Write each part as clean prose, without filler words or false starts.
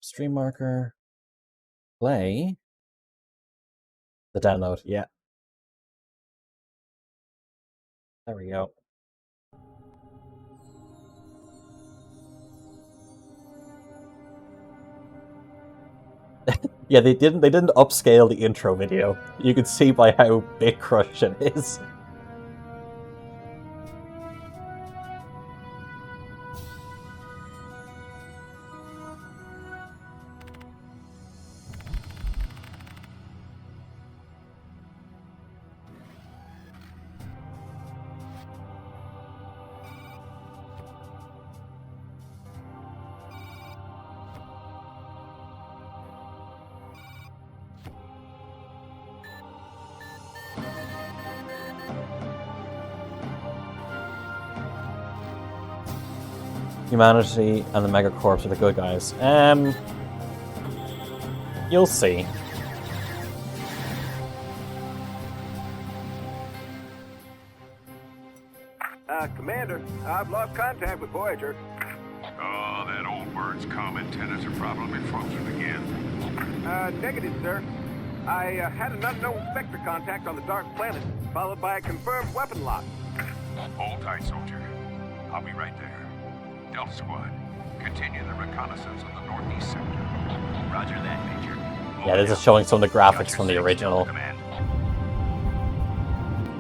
stream marker. Play. The download, yeah. There we go. Yeah, they didn't upscale the intro video. You can see by how big Crush it is. Humanity and the Megacorps are the good guys. You'll see. Commander, I've lost contact with Voyager. Oh, that old bird's comm antennas are probably frozen again. Negative, sir. I had an unknown sector contact on the Dark Planet, followed by a confirmed weapon lock. Hold tight, soldier. I'll be right there. Delta Squad, continue the reconnaissance of the northeast sector. Roger that, Major. Yeah, this is showing some of the graphics from the original. Command.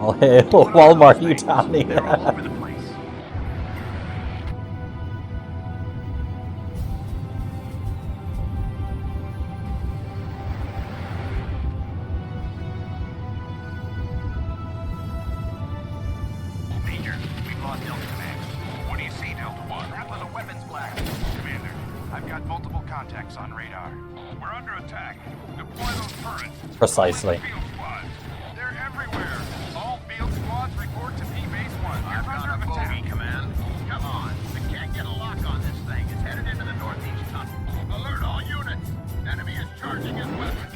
Oh, hey, Walmart, Utani. They're all over the place. Major, we've lost Delta Command. What do you see, Delta One? That was a weapons blast. Commander, I've got multiple contacts on radar. We're under attack. Deploy those turrets. Precisely. Field squads. They're everywhere. All field squads report to P-Base 1. I've got a bogey, Command. Come on. We can't get a lock on this thing. It's headed into the northeast tunnel. Alert all units. Enemy is charging his weapons.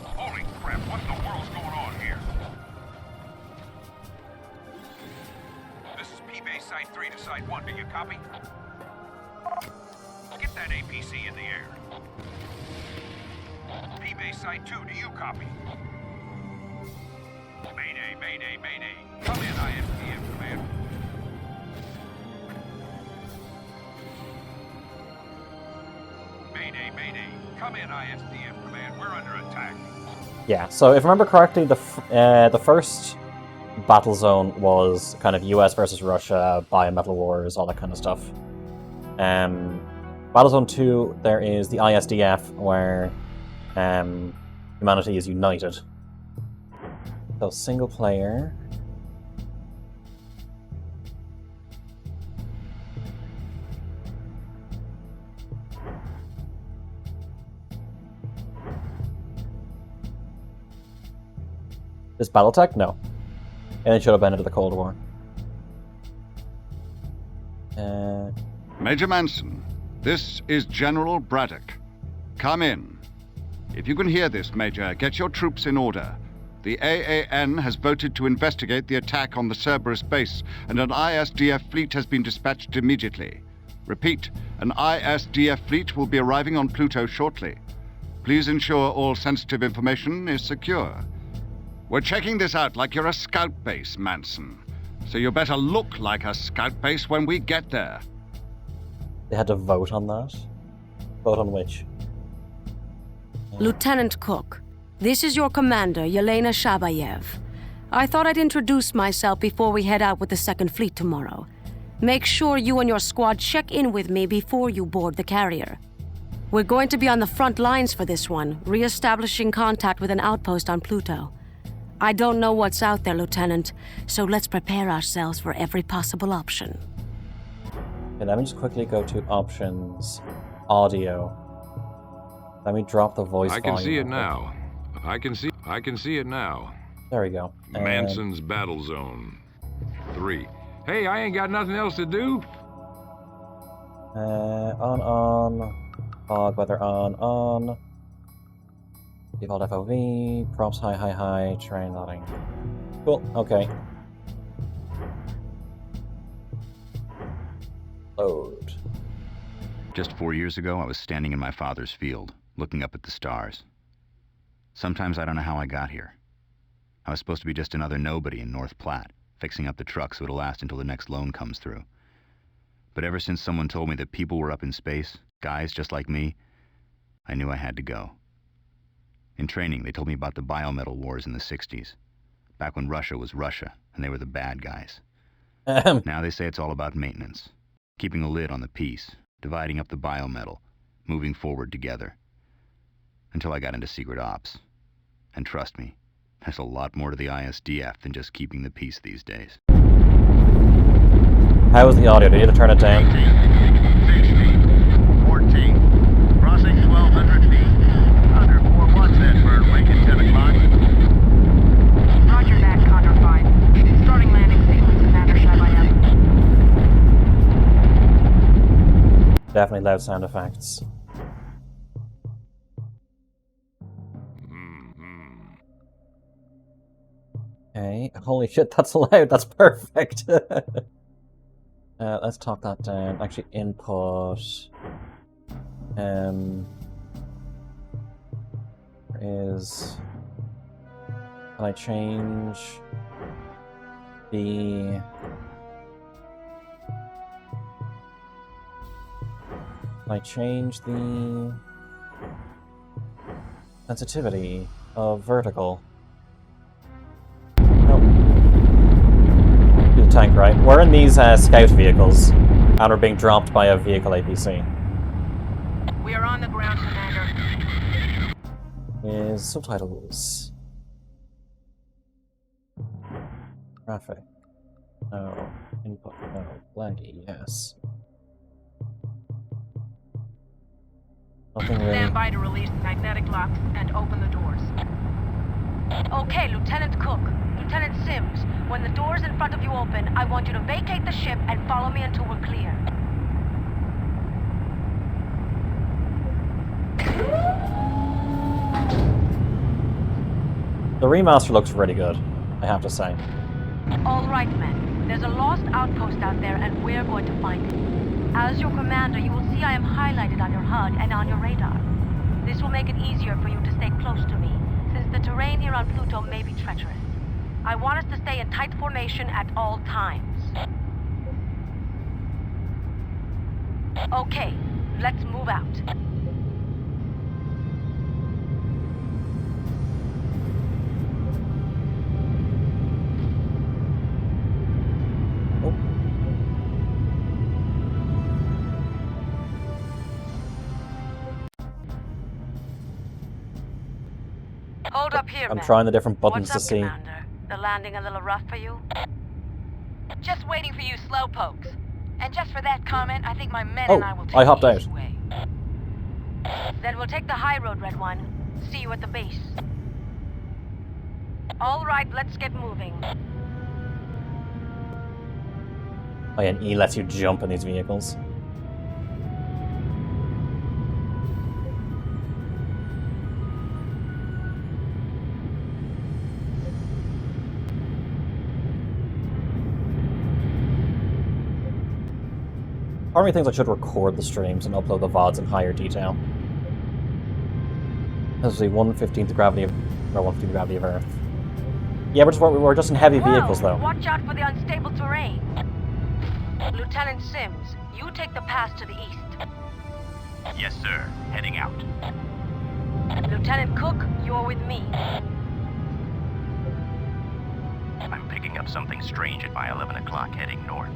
Holy crap, what in the world's going on here? This is P-Base Site 3 to Site 1. Do you copy? Get that APC in the air. P-Base Site 2, do you copy? Mayday, mayday, mayday. Come in, ISDF Command. Mayday, mayday. Come in, ISDF Command. We're under attack. Yeah, so if I remember correctly, the first Battlezone was kind of US versus Russia, Biometal Wars, all that kind of stuff. Battlezone 2, there is the ISDF, where humanity is united. So single player. Is Battletech? No. And it should have been into the Cold War. Major Manson, this is General Braddock. Come in. If you can hear this, Major, get your troops in order. The AAN has voted to investigate the attack on the Cerberus base, and an ISDF fleet has been dispatched immediately. Repeat, an ISDF fleet will be arriving on Pluto shortly. Please ensure all sensitive information is secure. We're checking this out like you're a scout base, Manson. So you better look like a scout base when we get there. They had to vote on that? Vote on which? Lieutenant Cook, this is your commander, Yelena Shabayev. I thought I'd introduce myself before we head out with the Second Fleet tomorrow. Make sure you and your squad check in with me before you board the carrier. We're going to be on the front lines for this one, re-establishing contact with an outpost on Pluto. I don't know what's out there, Lieutenant, so let's prepare ourselves for every possible option. Okay, let me just quickly go to options, audio. Let me drop the voice I can volume see it real now. I can see it now. quick. There we go. Manson's Battlezone 3. Hey, I ain't got nothing else to do. On. Fog weather on. Default FOV, props high, terrain loading. Cool, okay. Load. Just 4 years ago, I was standing in my father's field, looking up at the stars. Sometimes I don't know how I got here. I was supposed to be just another nobody in North Platte, fixing up the truck so it'll last until the next loan comes through. But ever since someone told me that people were up in space, guys just like me, I knew I had to go. In training, they told me about the biometal wars in the 60s, back when Russia was Russia, and they were the bad guys. Now they say it's all about maintenance, keeping a lid on the peace, dividing up the biometal, moving forward together. Until I got into secret ops. And trust me, there's a lot more to the ISDF than just keeping the peace these days. How is the audio? Do you need to turn it down? 16, 14, crossing 1,200 feet. Under 4, watch that bird wake at 10 o'clock. Roger that, Condor 5. Starting landing sequence, Commander Shabayev. Definitely loud sound effects. Okay, holy shit, that's loud, that's perfect. Let's talk that down. Actually, input. Is... Can I change the... Can I change the sensitivity of vertical? Nope. The tank, right? We're in these scout vehicles, and we're being dropped by a vehicle APC. We are on the ground, Commander. Is subtitles. Graphic. No. Input. No. Laggy. Yes. Nothing really. Stand by to release the magnetic locks and open the doors. Okay, Lieutenant Cook. Lieutenant Sims, when the doors in front of you open, I want you to vacate the ship and follow me until we're clear. The remaster looks really good, I have to say. All right, men. There's a lost outpost out there, and we're going to find it. As your commander, you will see I am highlighted on your HUD and on your radar. This will make it easier for you to stay close to me, since the terrain here on Pluto may be treacherous. I want us to stay in tight formation at all times. Okay, let's move out. Hold up here, I'm man. trying the different buttons What's to up, see. Commander? The landing a little rough for you? Just waiting for you slowpokes. And just for that comment, I think my men Oh, and I will take I hopped the out. east way. Then we'll take the high road, Red One. See you at the base. All right, let's get moving. Oh yeah, and E lets you jump in these vehicles. Part of me thinks I should record the streams and upload the VODs in higher detail. This is the 1/15th gravity of, or 1/15th gravity of Earth. Yeah, we're just in heavy vehicles though. Watch out for the unstable terrain. Lieutenant Sims, you take the pass to the east. Yes, sir. Heading out. Lieutenant Cook, you're with me. I'm picking up something strange at my 11 o'clock heading north.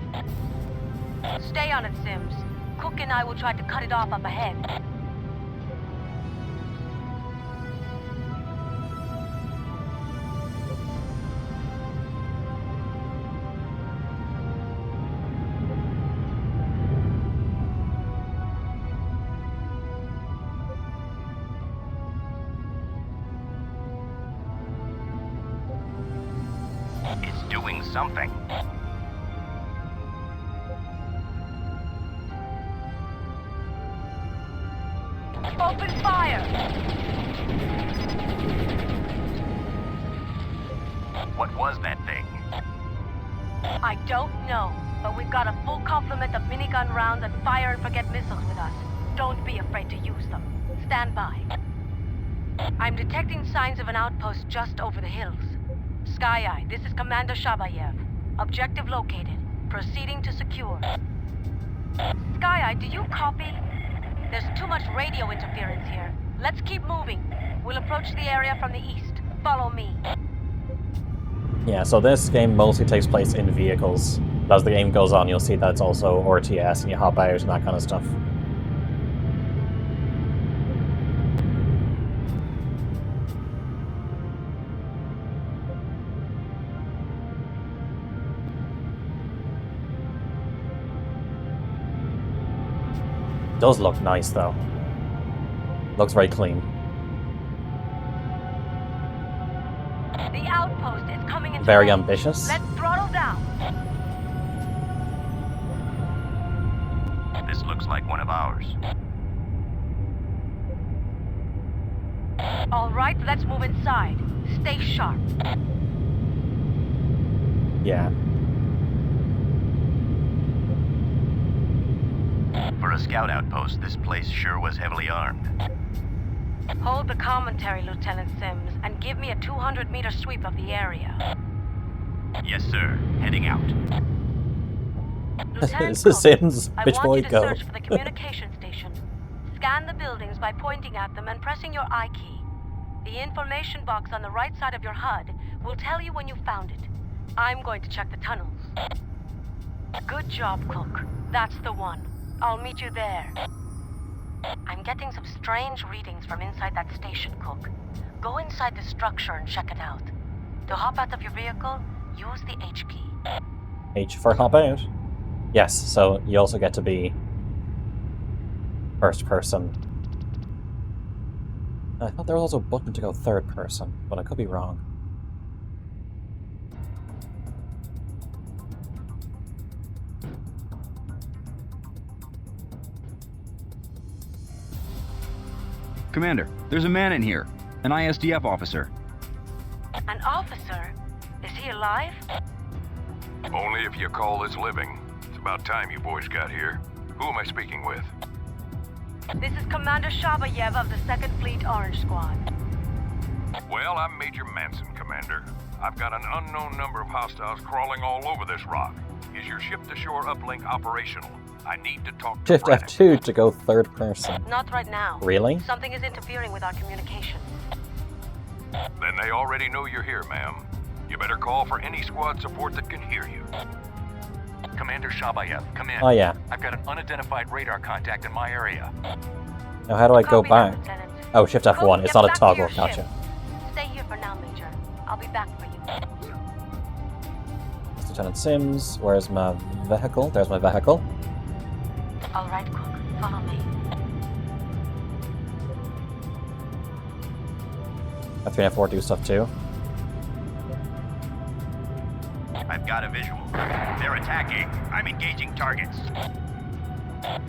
Stay on it, Sims. Cook and I will try to cut it off up ahead. It's doing something. Open fire! What was that thing? I don't know. but we've got a full complement of minigun rounds and fire-and-forget missiles with us. Don't be afraid to use them. Stand by. I'm detecting signs of an outpost just over the hills. Sky Eye, this is Commander Shabayev. Objective located. Proceeding to secure. Sky Eye, do you copy? There's too much radio interference here. Let's keep moving. We'll approach the area from the east. Follow me. Yeah, so this game mostly takes place in vehicles. As the game goes on, you'll see that it's also RTS, and you hop out and that kind of stuff. Does look nice, though. Looks very clean. The outpost is coming into Very range. ambitious. Let's throttle down. This looks like one of ours. All right, let's move inside. Stay sharp. Yeah. For a scout outpost, this place sure was heavily armed. Hold the commentary, Lieutenant Sims, and give me a 200-meter sweep of the area. Yes, sir. Heading out. Lieutenant This is Sims. I Bitch want boy, you to go. search for the communication station. Scan the buildings by pointing at them and pressing your I key. The information box on the right side of your HUD will tell you when you found it. I'm going to check the tunnels. Good job, Cook. That's the one. I'll meet you there. I'm getting some strange readings from inside that station, Cook. Go inside the structure and check it out. To hop out of your vehicle, use the H key. H for hop out. Yes, so you also get to be first person. I thought there was also a button to go third person, but I could be wrong. Commander, there's a man in here. An ISDF officer. An officer? Is he alive? Only if you call this living. It's about time you boys got here. Who am I speaking with? This is Commander Shabayev of the 2nd Fleet Orange Squad. Well, I'm Major Manson, Commander. I've got an unknown number of hostiles crawling all over this rock. Is your ship-to-shore uplink operational? I need to talk to Shift Braddock. F2 to go third person. Not right now. Really? Something is interfering with our communications. Then they already know you're here, ma'am. You better call for any squad support that can hear you. Commander Shabayev, come in. Oh yeah. I've got an unidentified radar contact in my area. Now how do I go Copy that, back? Lieutenant. Oh, Shift F1. Cook, It's get not a back to toggle. your ship. Gotcha. Stay here for now, Major. I'll be back for you. Lieutenant Sims. Where's my vehicle? There's my vehicle. All right, Cook. Follow me. F3 and F4 do stuff too. I've got a visual. They're attacking. I'm engaging targets.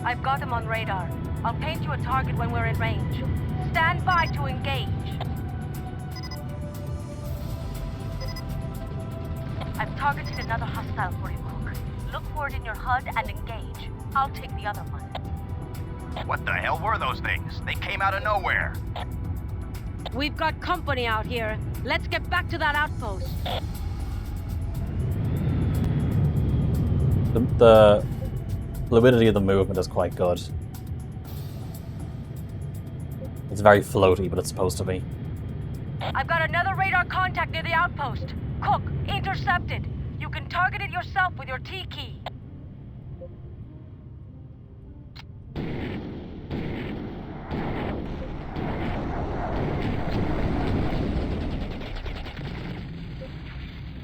I've got them on radar. I'll paint you a target when we're in range. Stand by to engage. I've targeted another hostile for you, Cook. Look for it in your HUD and engage. I'll take the other one. What the hell were those things? They came out of nowhere. We've got company out here. Let's get back to that outpost. The fluidity of the movement is quite good. It's very floaty, but it's supposed to be. I've got another radar contact near the outpost. Cook, intercepted. You can target it yourself with your T key.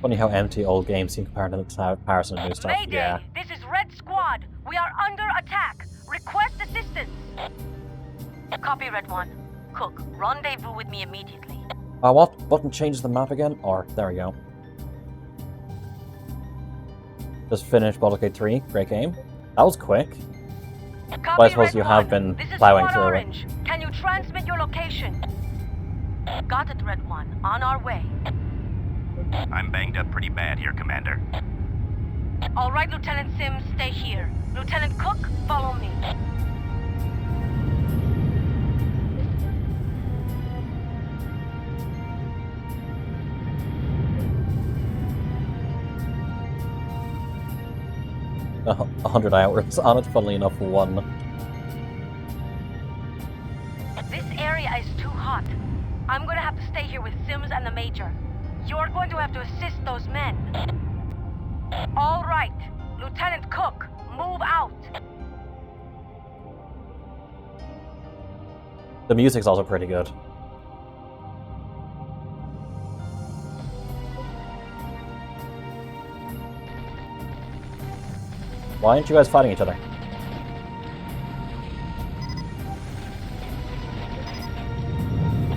Funny how empty old games seem compared to comparison to new stuff. Mayday! Yeah. This is Red Squad. We are under attack. Request assistance. Copy, Red 1. Cook, rendezvous with me immediately. What button changes the map again? Or, there we go. Just finished Baldur's Gate 3. Great game. That was quick. Copy, Well, I suppose Red you 1. have been This is plowing Squad through it. Orange. Can you transmit your location? Got it, Red 1. On our way. I'm banged up pretty bad here, Commander. All right, Lieutenant Sims, stay here. Lieutenant Cook, follow me. A 100 hours on it, funnily enough, one. This area is too hot. I'm gonna have to stay here with Sims and the Major. You're going to have to assist those men. All right, Lieutenant Cook, move out. The music's also pretty good. Why aren't you guys fighting each other?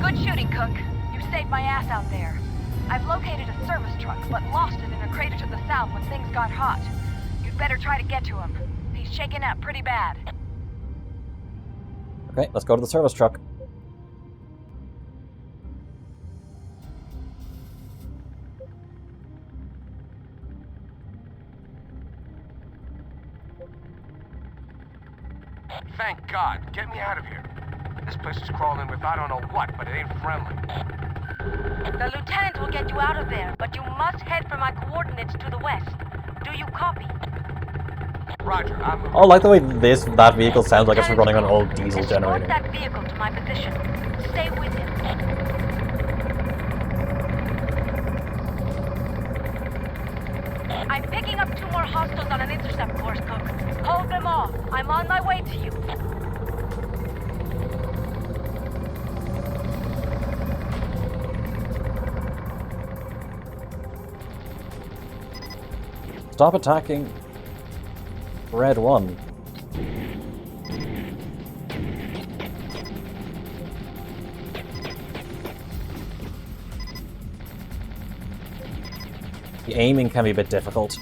Good shooting, Cook. You saved my ass out there. I've located a service truck, but lost it in a crater to the south when things got hot. You'd better try to get to him. He's shaken up pretty bad. Okay, let's go to the service truck. Thank God. Get me out of here. This place is crawling with I don't know what, but it ain't friendly. The lieutenant will get you out of there, but you must head for my coordinates to the west. Do you copy? Roger, I'm... Oh, I like the way that vehicle sounds like it's running on an old diesel generator. Escort that vehicle to my position. Stay with him. I'm picking up 2 more hostiles on an intercept course, Cook. Hold them off. I'm on my way to you. Stop attacking. Red 1. The aiming can be a bit difficult.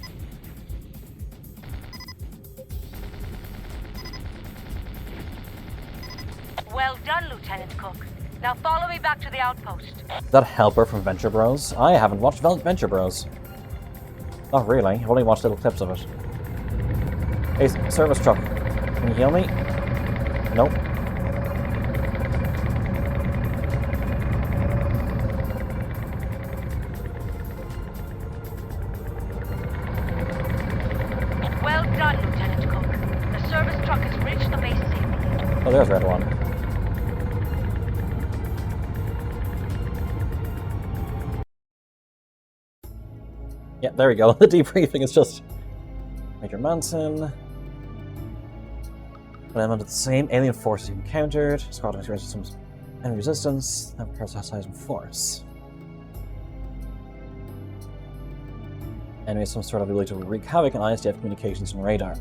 Well done, Lieutenant Cook. Now follow me back to the outpost. That helper from Venture Bros? I haven't watched Venture Bros. Not really. I've only watched little clips of it. Hey, service truck. Can you heal me? Nope. Well done, Lieutenant Cook. The service truck has reached the base safely. Oh, there's Red 1. Yeah, there we go. The debriefing is just Major Manson. Element of the same alien forces encountered. Squadron experienced some enemy resistance. Now parasitized in force. Enemy has some sort of ability to wreak havoc on ISDF communications and radar.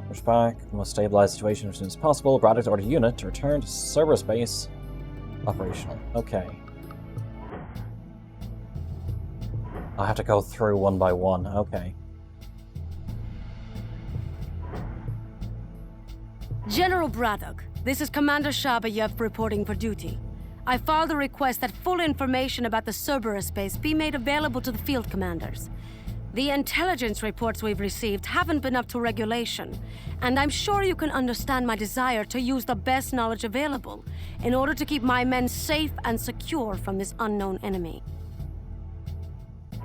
Push back. We must stabilize the situation as soon as possible. Braddock's ordered unit to return to Cerberus base. Operational. Okay. I have to go through one by one. Okay. General Braddock, this is Commander Shabayev reporting for duty. I filed a request that full information about the Cerberus base be made available to the field commanders. The intelligence reports we've received haven't been up to regulation, and I'm sure you can understand my desire to use the best knowledge available in order to keep my men safe and secure from this unknown enemy.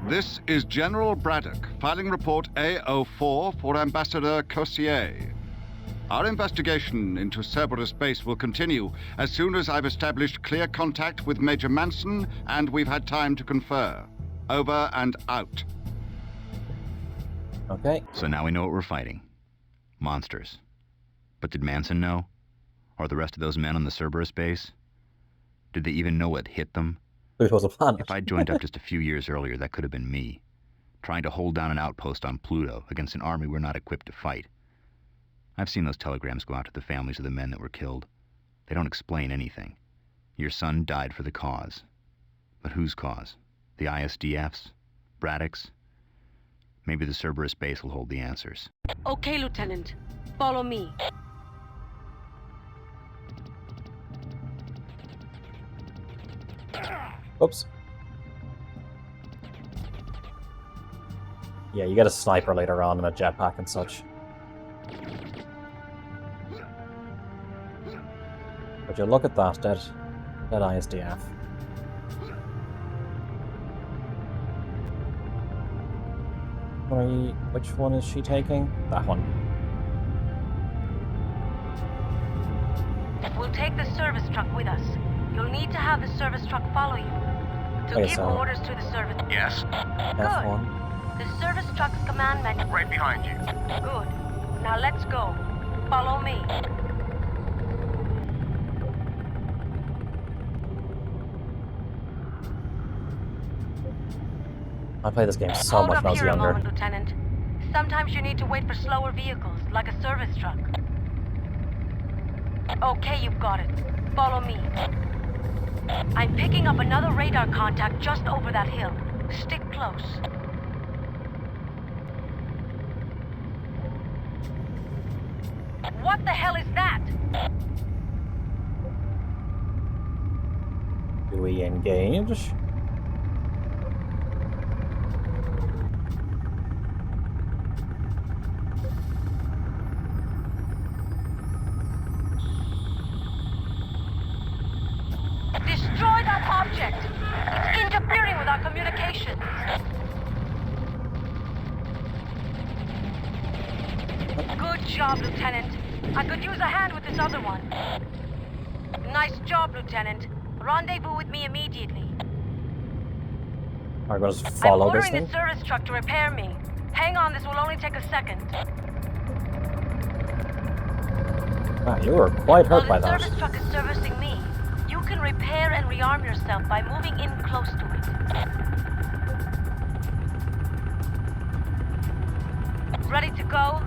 This is General Braddock, filing report A04 for Ambassador Cossier. Our investigation into Cerberus base will continue as soon as I've established clear contact with Major Manson and we've had time to confer. Over and out. Okay. So now we know what we're fighting. Monsters. But did Manson know? Or the rest of those men on the Cerberus base? Did they even know what hit them? It was a planet. If I'd joined up just a few years earlier, that could have been me. Trying to hold down an outpost on Pluto against an army we're not equipped to fight. I've seen those telegrams go out to the families of the men that were killed. They don't explain anything. Your son died for the cause. But whose cause? The ISDF's? Braddock's? Maybe the Cerberus base will hold the answers. Okay, Lieutenant. Follow me. Oops. Yeah, you get a sniper later on and a jetpack and such. But you look at that, dead ISDF. Which one is she taking? That one. We'll take the service truck with us. You'll need to have the service truck follow you. To Wait, give so- orders to the service... Yes? F1. The service truck's command menu. Right behind you. Good. Now let's go. Follow me. I played this game so Hold much up when I was here a younger. moment, Lieutenant. Sometimes you need to wait for slower vehicles, like a service truck. Okay, you've got it. Follow me. I'm picking up another radar contact just over that hill. Stick close. What the hell is that? Do we engage? Destroy that object! It's interfering with our communication. Good job, Lieutenant. I could use a hand with this other one. Nice job, Lieutenant. Rendezvous with me immediately. Are we going to I'm follow this ordering thing? the service truck to repair me. Hang on, this will only take a second. Ah, you were quite hurt by While the that. service truck is servicing me, you can repair and rearm yourself by moving in close to it. Ready to go?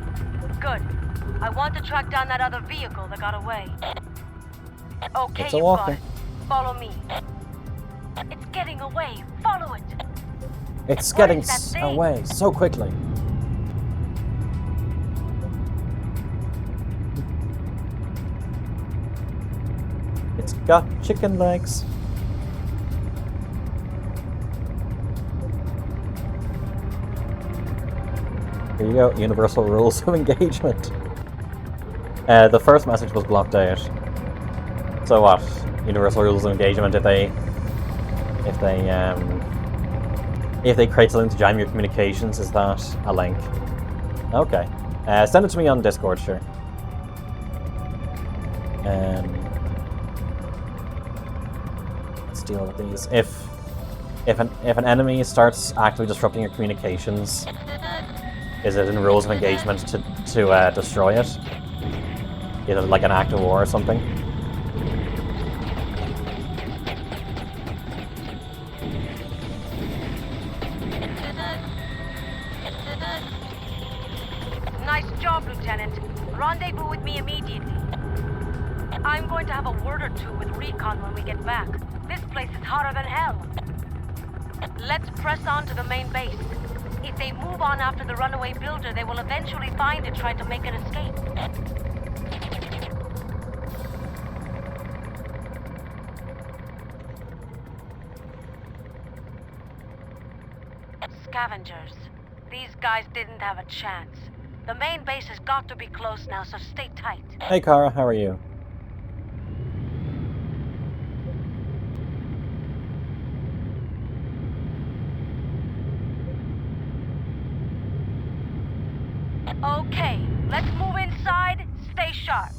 Good. I want to track down that other vehicle that got away. Okay, It's a you've walker. got it. Follow me. It's getting away. Follow it. It's What getting is that thing? away so quickly. It's got chicken legs. Here you go, universal rules of engagement. The first message was blocked out. So what? Universal rules of engagement if they create something to jam your communications, is that a link? Okay. Send it to me on Discord, sure. Let's deal with these. If an enemy starts actively disrupting your communications, is it in rules of engagement to destroy it? Either like an act of war or something? Nice job, Lieutenant. Rendezvous with me immediately. I'm going to have a word or two with Recon when we get back. This place is hotter than hell. Let's press on to the main base. If they move on after the runaway builder, they will eventually find it trying to make an escape. Scavengers. These guys didn't have a chance. The main base has got to be close now, so stay tight. Hey Kara, how are you? Okay, let's move inside. Stay sharp.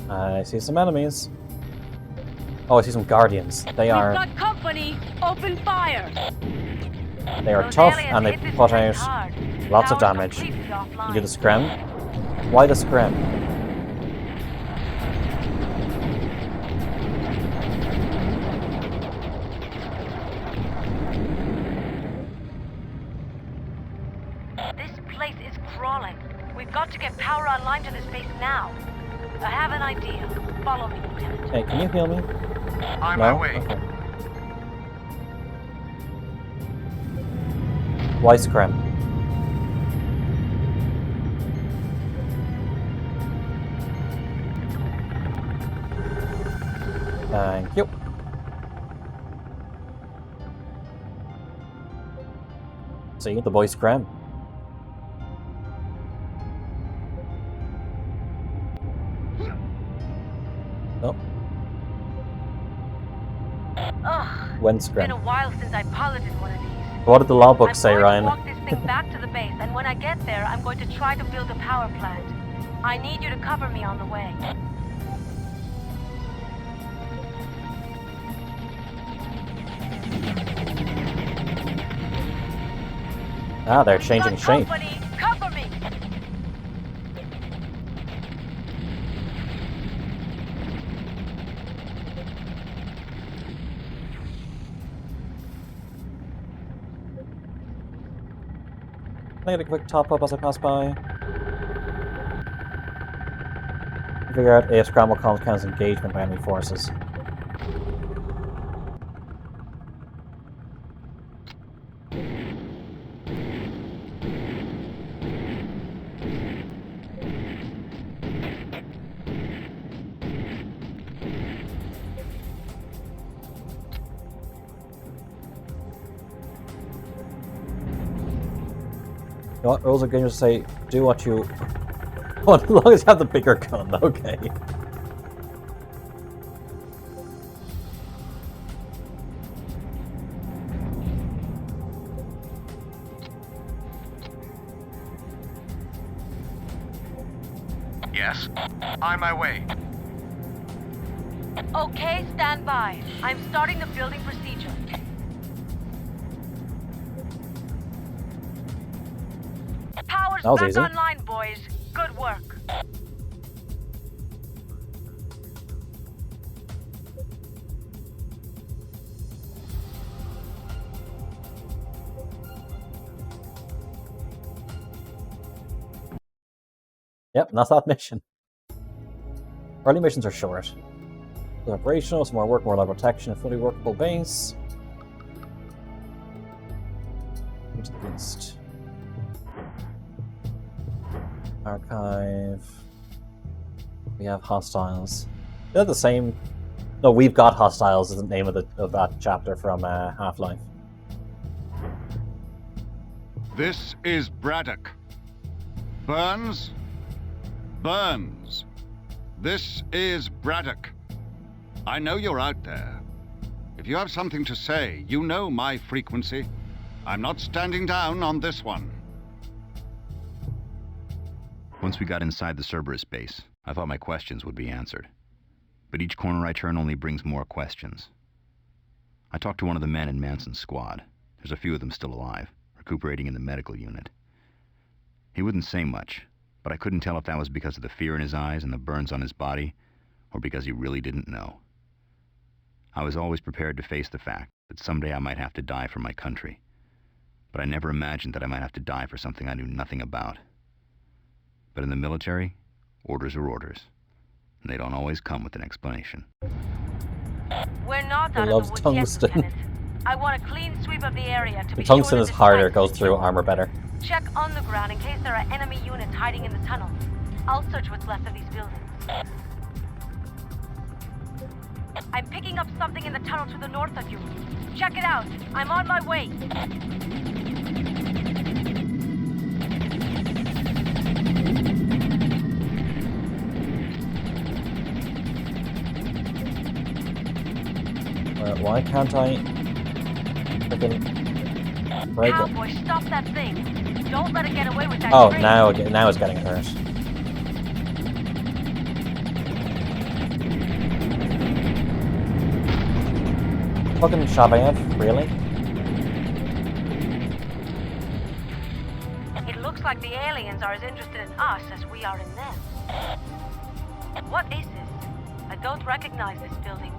I see some enemies. Oh, I see some guardians. They We've are got company. Open fire. Those tough aliens and they hit this put place out hard. lots of Power's damage. completely You offline. do the scrim? Why the scrim? This place is crawling. We've got to get power online to this base now. I have an idea. Follow me, Lieutenant. Hey, can you heal me? On No? my way. Okay. Why scrim? Thank you. See, the boys scram. Oh. Ugh. When It's scram. been a while since I piloted one of these. What did the logbook say, Ryan? I'm going to walk this thing back to the base, and when I get there, I'm going to try to build a power plant. I need you to cover me on the way. Ah, they're changing shape. Company, cover me! Can I get a quick top up as I pass by? Figure out if scramble counts as engagement by enemy forces. You know what? Rules are going to say, do what you... Oh, as long as you have the bigger gun, okay. Yes? On my way. Okay, stand by. I'm starting the building procedure. Power's That was back easy. online, boys. Good work. Yep, that's that mission. Early missions are short. They're operational, some more work, more level protection, a fully workable base. Into the east. Archive. We have hostiles. They're the same. No, we've got hostiles is the name of that chapter from Half-Life. This is Braddock. Burns? Burns. This is Braddock. I know you're out there. If you have something to say, you know my frequency. I'm not standing down on this one. Once we got inside the Cerberus base, I thought my questions would be answered. But each corner I turn only brings more questions. I talked to one of the men in Manson's squad. There's a few of them still alive, recuperating in the medical unit. He wouldn't say much, but I couldn't tell if that was because of the fear in his eyes and the burns on his body, or because he really didn't know. I was always prepared to face the fact that someday I might have to die for my country, but I never imagined that I might have to die for something I knew nothing about. But in the military, orders are orders, and they don't always come with an explanation. We're not He out loves of the woods yet, tungsten. Lieutenant. I want a clean sweep of the area to The be sure tungsten that is this harder, site goes is through secure. armor better. Check underground in case there are enemy units hiding in the tunnels. I'll search what's left of these buildings. I'm picking up something in the tunnel to the north of you. Check it out. I'm on my way. Why can't I freaking break it? Cowboy, stop that thing. Don't let it get away with that Oh, train. now it's getting hurt. Fucking Shabayev, really? It looks like the aliens are as interested in us as we are in them. What is this? I don't recognize this building.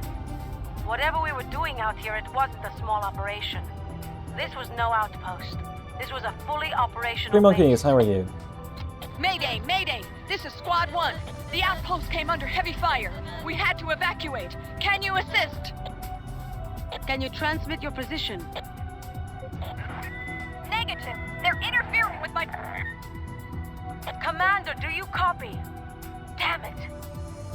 Whatever we were doing out here, it wasn't a small operation. This was no outpost. This was a fully operational Three Monkeys, base. how are you? Mayday! Mayday! This is Squad 1. The outpost came under heavy fire. We had to evacuate. Can you assist? Can you transmit your position? Negative. They're interfering with my... Commander, do you copy? Damn it.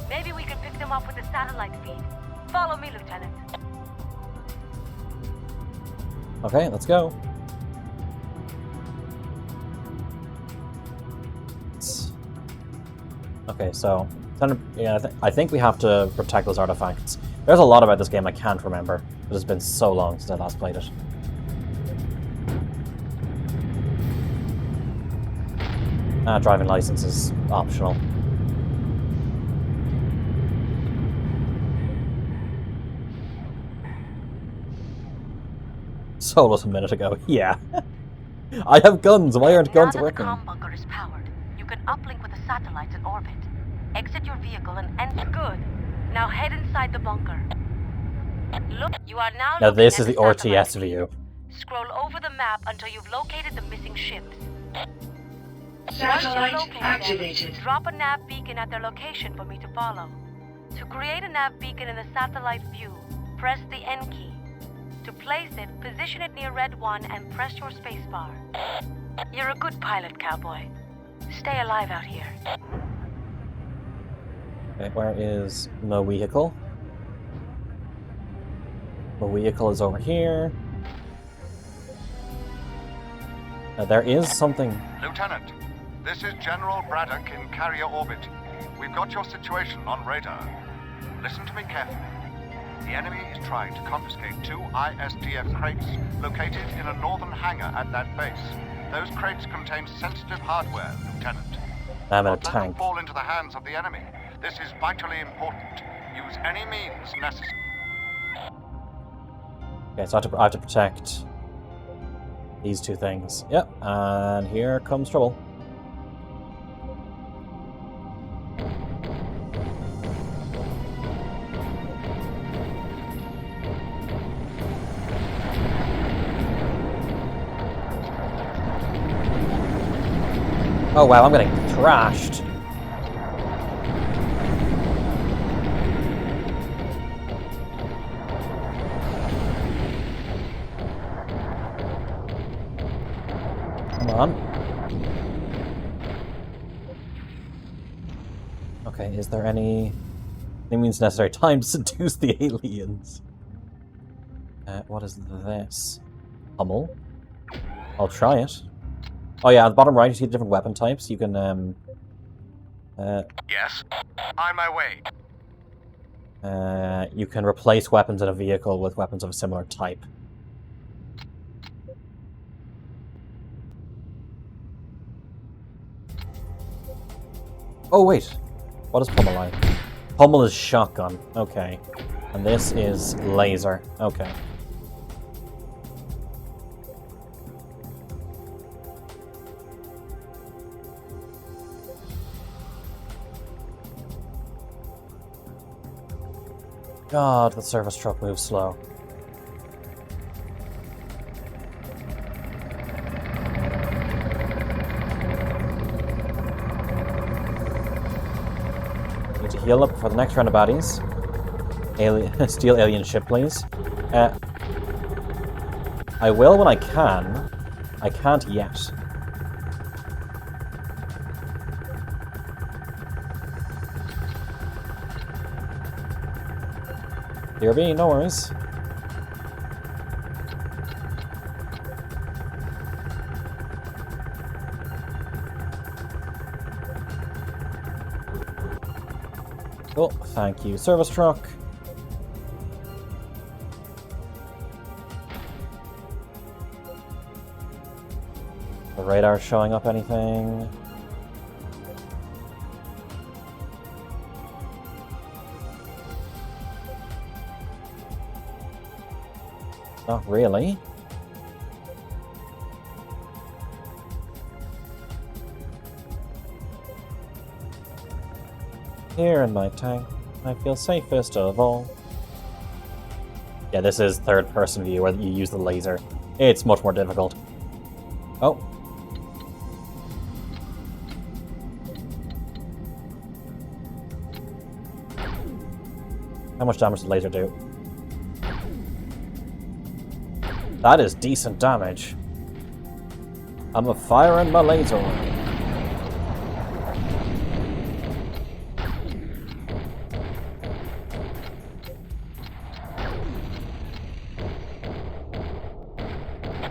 Maybe we can pick them up with the satellite feed. Follow me, Lieutenant. Okay, so yeah, I think we have to protect those artifacts. There's a lot about this game I can't remember. It has been so long since I last played it. Driving license is optional. Solus a minute ago. Yeah. I have guns. Why aren't guns working? Now that the comm bunker is powered, you can uplink with the satellites in orbit. Exit your vehicle and enter. Good. Now head inside the bunker. Look, you are now. Now this is the RTS view. Scroll over the map until you've located the missing ships. Satellite activated. Drop a nav beacon at their location for me to follow. To create a nav beacon in the satellite view, press the N key. To place it, position it near Red 1 and press your spacebar. You're a good pilot, cowboy. Stay alive out here. Okay, where is my vehicle? My vehicle is over here. There is something... Lieutenant, this is General Braddock in carrier orbit. We've got your situation on radar. Listen to me carefully. The enemy is trying to confiscate 2 ISDF crates located in a northern hangar at that base. Those crates contain sensitive hardware, Lieutenant. I'm in a Don't let them tank. fall into the hands of the enemy. This is vitally important. Use any means necessary. Okay, so I have to protect these 2 things. Yep, and here comes trouble. Oh wow, I'm getting thrashed. Come on. Okay, is there any means necessary time to seduce the aliens? What is this? Hummel? I'll try it. Oh yeah, at the bottom right you see the different weapon types. You can, Yes? On my way. you can replace weapons in a vehicle with weapons of a similar type. Oh wait, what is Pummel like? Pummel is shotgun, okay. And this is laser, okay. God, the service truck moves slow. Need to heal up for the next round of baddies. Steal alien ship, please. I will when I can. I can't yet. Dear B, no worries. Cool, thank you, service truck. The radar showing up anything? Not really. Here in my tank, I feel safest of all. Yeah, this is third-person view where you use the laser. It's much more difficult. Oh. How much damage does the laser do? That is decent damage. I'm firing my laser.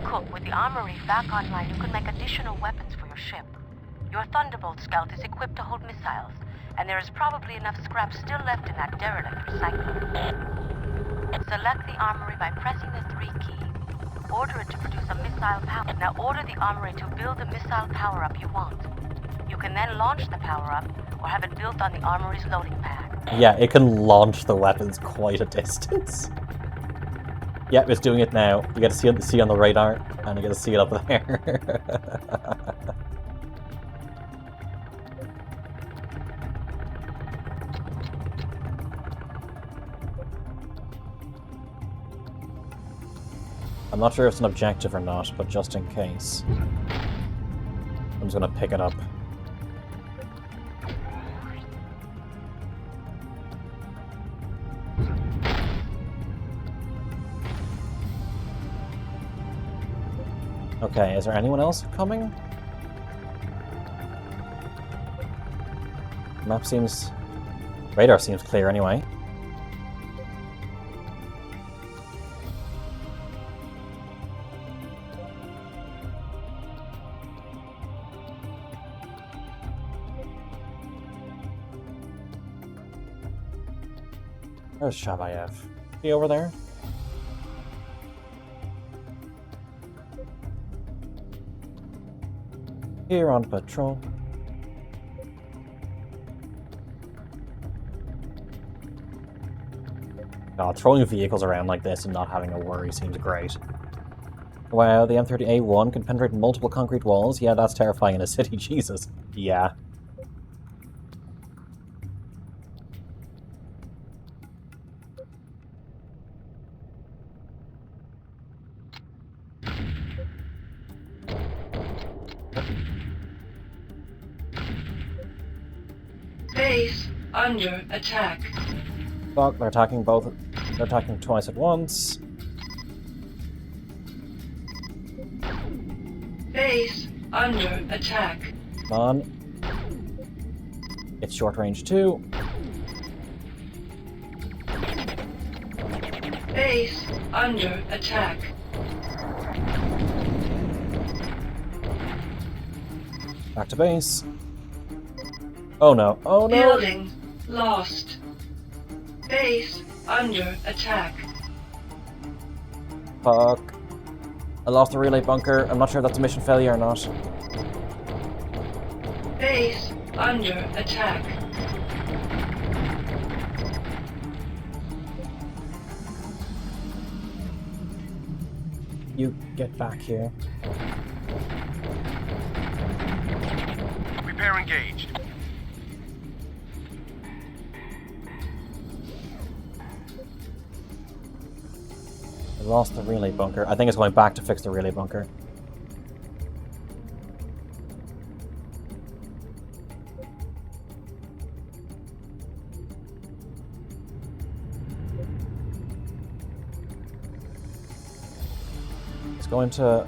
Cook, with the armory back online, you can make additional weapons for your ship. Your Thunderbolt scout is equipped to hold missiles, and there is probably enough scrap still left in that derelict recycler. Select the armory by pressing the 3 key. Order it to produce a missile power. Now order the armory to build the missile power-up you want. You can then launch the power-up, or have it built on the armory's loading pad. Yeah, it can launch the weapons quite a distance. Yeah, it's doing it now. You get to see on the radar, and you get to see it up there. I'm not sure if it's an objective or not, but just in case, I'm just gonna pick it up. Okay, is there anyone else coming? Map seems... radar seems clear anyway. Where's Shabayev? Is he over there? Here on patrol. God, throwing vehicles around like this and not having a worry seems great. Wow, the M30A1 can penetrate multiple concrete walls? Yeah, that's terrifying in a city, Jesus. Yeah. Base under attack. Fuck, they're attacking both. They're attacking twice at once. Base under attack. Come on. It's short range too. Base under attack. Back to base. Oh no. Oh no! Building lost. Base under attack. Fuck. I lost the relay bunker. I'm not sure if that's a mission failure or not. Base under attack. You get back here. Repair engaged. I lost the relay bunker. I think it's going back to fix the relay bunker. It's going to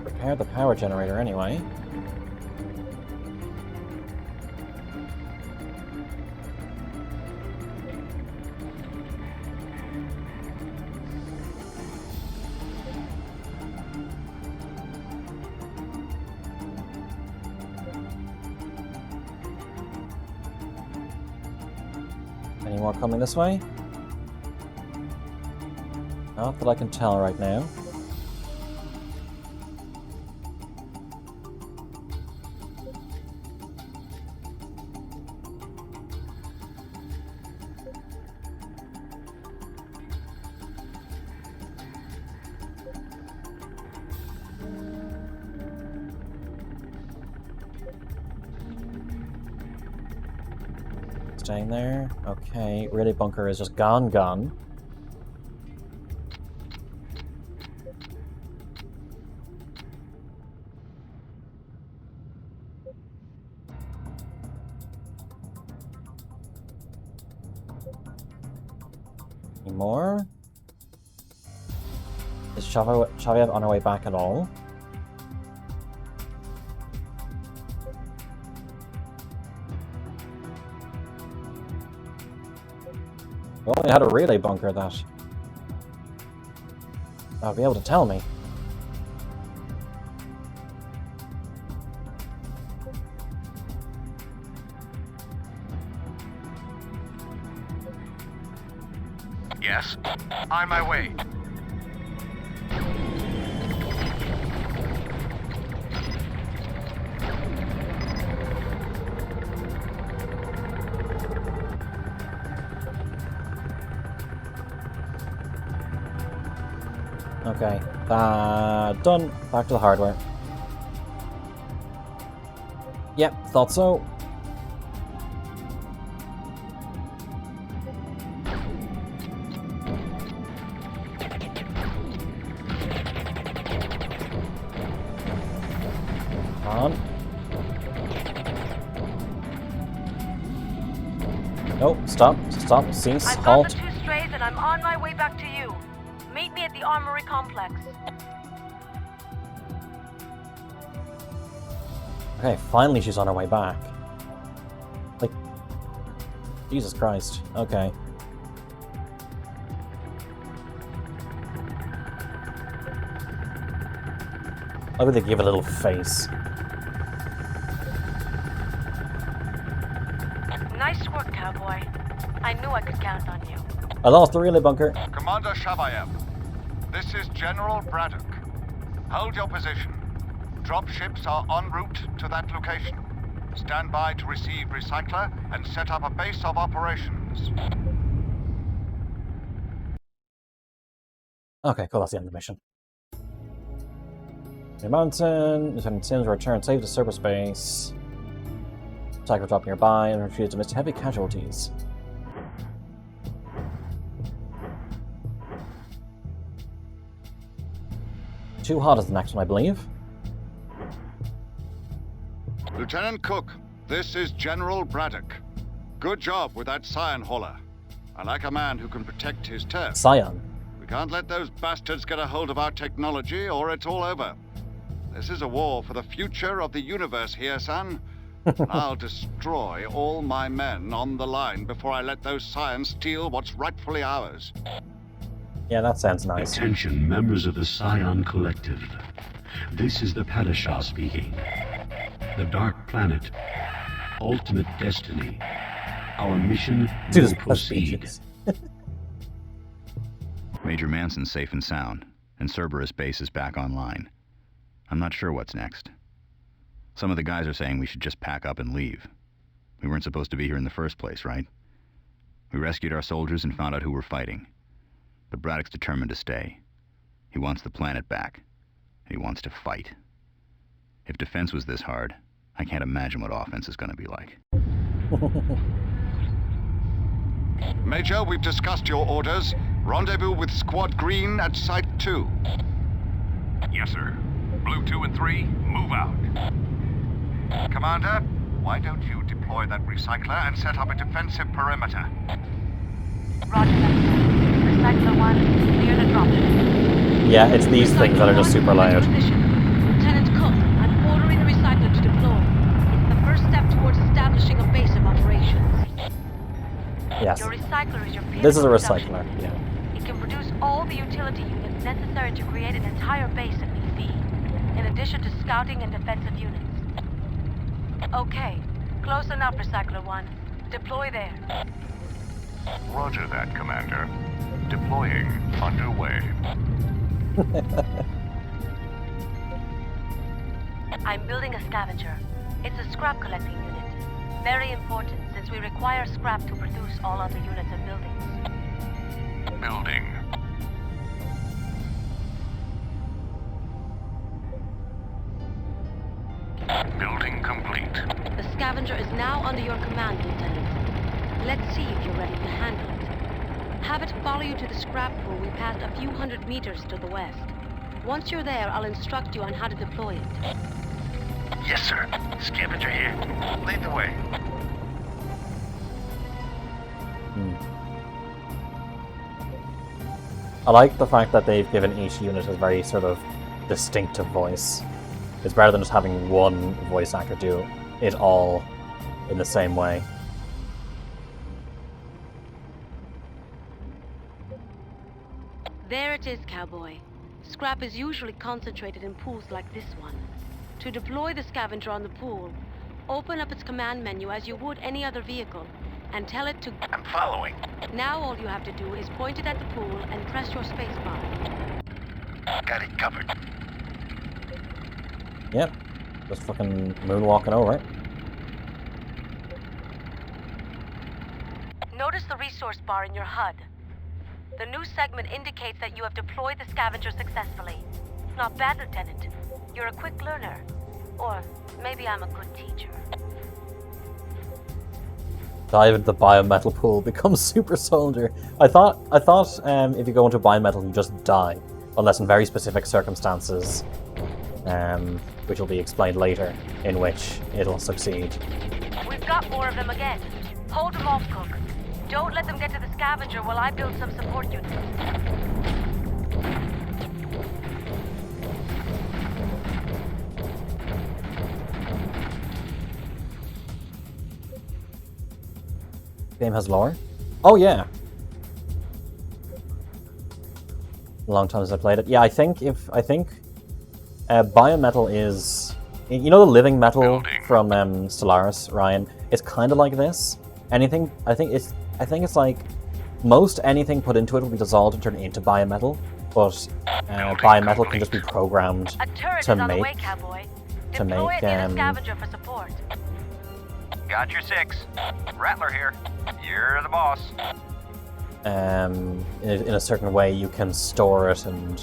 repair the power generator anyway. Any more coming this way? Not that I can tell right now. Staying there. Okay, relay bunker is just gone. Any more? Is Shabayev on her way back at all? We only had a relay bunker that I'll be able to tell me. Yes? On my way. Okay. Done. Back to the hardware. Yep, thought so. On. Nope, stop, cease, I've got halt. the 2 strays and I'm on my way back to you. Meet me at the armory complex. Okay, finally she's on her way back. Like, Jesus Christ. Okay. I would they give it a little face. Nice work, cowboy. I knew I could count on you. I lost the relay bunker. Commander Shabayev, this is General Braddock. Hold your position. Drop ships are en route to that location. Stand by to receive recycler and set up a base of operations. Okay, cool, that's the end of the mission. New mountain, Lieutenant Sims return safe to Cerberus base. Attacker drop nearby and refuse to miss heavy casualties. Too hot is the next one, I believe. Lieutenant Cook, this is General Braddock. Good job with that Scion hauler. I like a man who can protect his turf. Scion. We can't let those bastards get a hold of our technology or it's all over. This is a war for the future of the universe here, son. And I'll destroy all my men on the line before I let those Scions steal what's rightfully ours. Yeah, that sounds nice. Attention, members of the Scion Collective. This is the Padishah speaking. The Dark Planet. Ultimate Destiny. Our mission will proceed. Major Manson's safe and sound, and Cerberus base is back online. I'm not sure what's next. Some of the guys are saying we should just pack up and leave. We weren't supposed to be here in the first place, right? We rescued our soldiers and found out who were fighting. But Braddock's determined to stay. He wants the planet back. And he wants to fight. If defense was this hard, I can't imagine what offense is going to be like. Major, we've discussed your orders. Rendezvous with Squad Green at Site 2. Yes, sir. Blue 2 and 3, move out. Commander, why don't you deploy that recycler and set up a defensive perimeter? Roger that. Recycler 1, clear the dropship. Yeah, it's these things that are just super loud. Lieutenant Cook, I'm ordering the recycler to deploy. It's the first step towards establishing a base of operations. Yes. Your recycler is your This is a production recycler, unit. yeah. It can produce all the utility units necessary to create an entire base if need be, in addition to scouting and defensive units. Okay, close enough, Recycler 1. Deploy there. Roger that, Commander. Deploying underway. I'm building a scavenger. It's a scrap collecting unit. Very important, since we require scrap to produce all other units and buildings. Building. Building complete. The scavenger is now under your command, Lieutenant. Let's see if you're ready to handle it. Have it follow you to the scrap pool we passed a few hundred meters to the west. Once you're there, I'll instruct you on how to deploy it. Yes, sir. Scavenger here. Lead the way. I like the fact that they've given each unit a very sort of distinctive voice. It's rather than just having one voice actor do it all in the same way. There it is, cowboy. Scrap is usually concentrated in pools like this one. To deploy the scavenger on the pool, open up its command menu as you would any other vehicle, and tell it to... I'm following. Now all you have to do is point it at the pool and press your spacebar. Got it covered. Yep. Just fucking moonwalking over it. Notice the resource bar in your HUD. The new segment indicates that you have deployed the scavenger successfully. Not bad, Lieutenant. You're a quick learner. Or maybe I'm a good teacher. Dive into the biometal pool, become super soldier. I thought if you go into biometal you just die. Unless in very specific circumstances, which will be explained later, in which it'll succeed. We've got more of them again. Hold them off, Cook. Don't let them get to the scavenger while I build some support units. Game has lore? Oh yeah. A long time since I played it. Yeah, I think biometal is, you know, the living metal from Stellaris, Ryan. It's kind of like this. I think it's like most anything put into it will be dissolved and turned into biometal, but biometal can just be programmed to make scavenger for support. Got your 6. Rattler here. You're the boss. in a certain way. You can store it and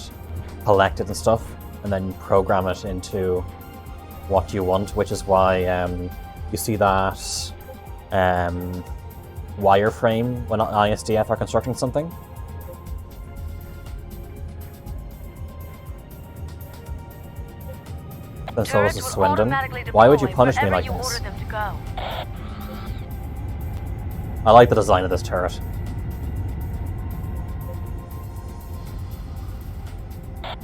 collect it and stuff, and then program it into what you want, which is why you see that wireframe when ISDF are constructing something. Then so is Swindon. Why would you punish me like this? I like the design of this turret.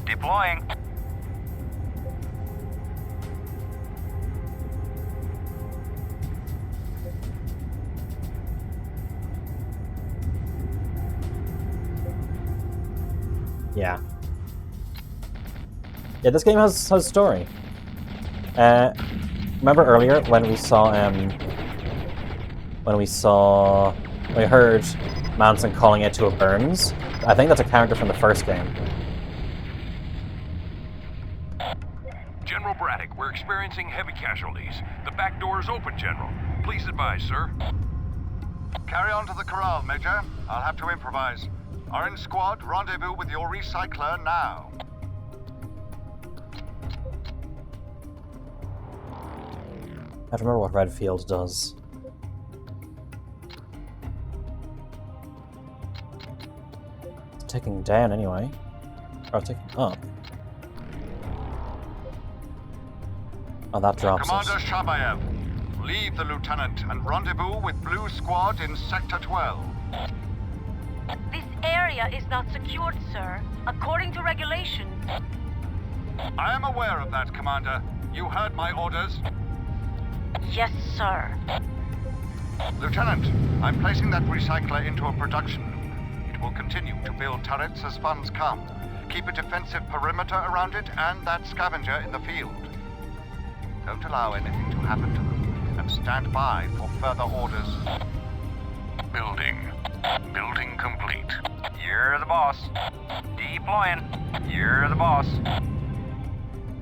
Deploying. Yeah. Yeah, this game has story. Remember earlier when we heard Manson calling it to a Burns? I think that's a character from the first game. General Braddock, we're experiencing heavy casualties. The back door is open, General. Please advise, sir. Carry on to the corral, Major. I'll have to improvise. Orange Squad, rendezvous with your recycler now. I don't remember what Redfield does. It's ticking down anyway. Or ticking up. Oh, that drops Commander it. Shabayev, leave the lieutenant and rendezvous with Blue Squad in Sector 12. This area is not secured, sir. According to regulation. I am aware of that, Commander. You heard my orders. Yes, sir. Lieutenant, I'm placing that recycler into a production loop. It will continue to build turrets as funds come. Keep a defensive perimeter around it and that scavenger in the field. Don't allow anything to happen to them, and stand by for further orders. Building. Building complete. You're the boss. Deploying. You're the boss.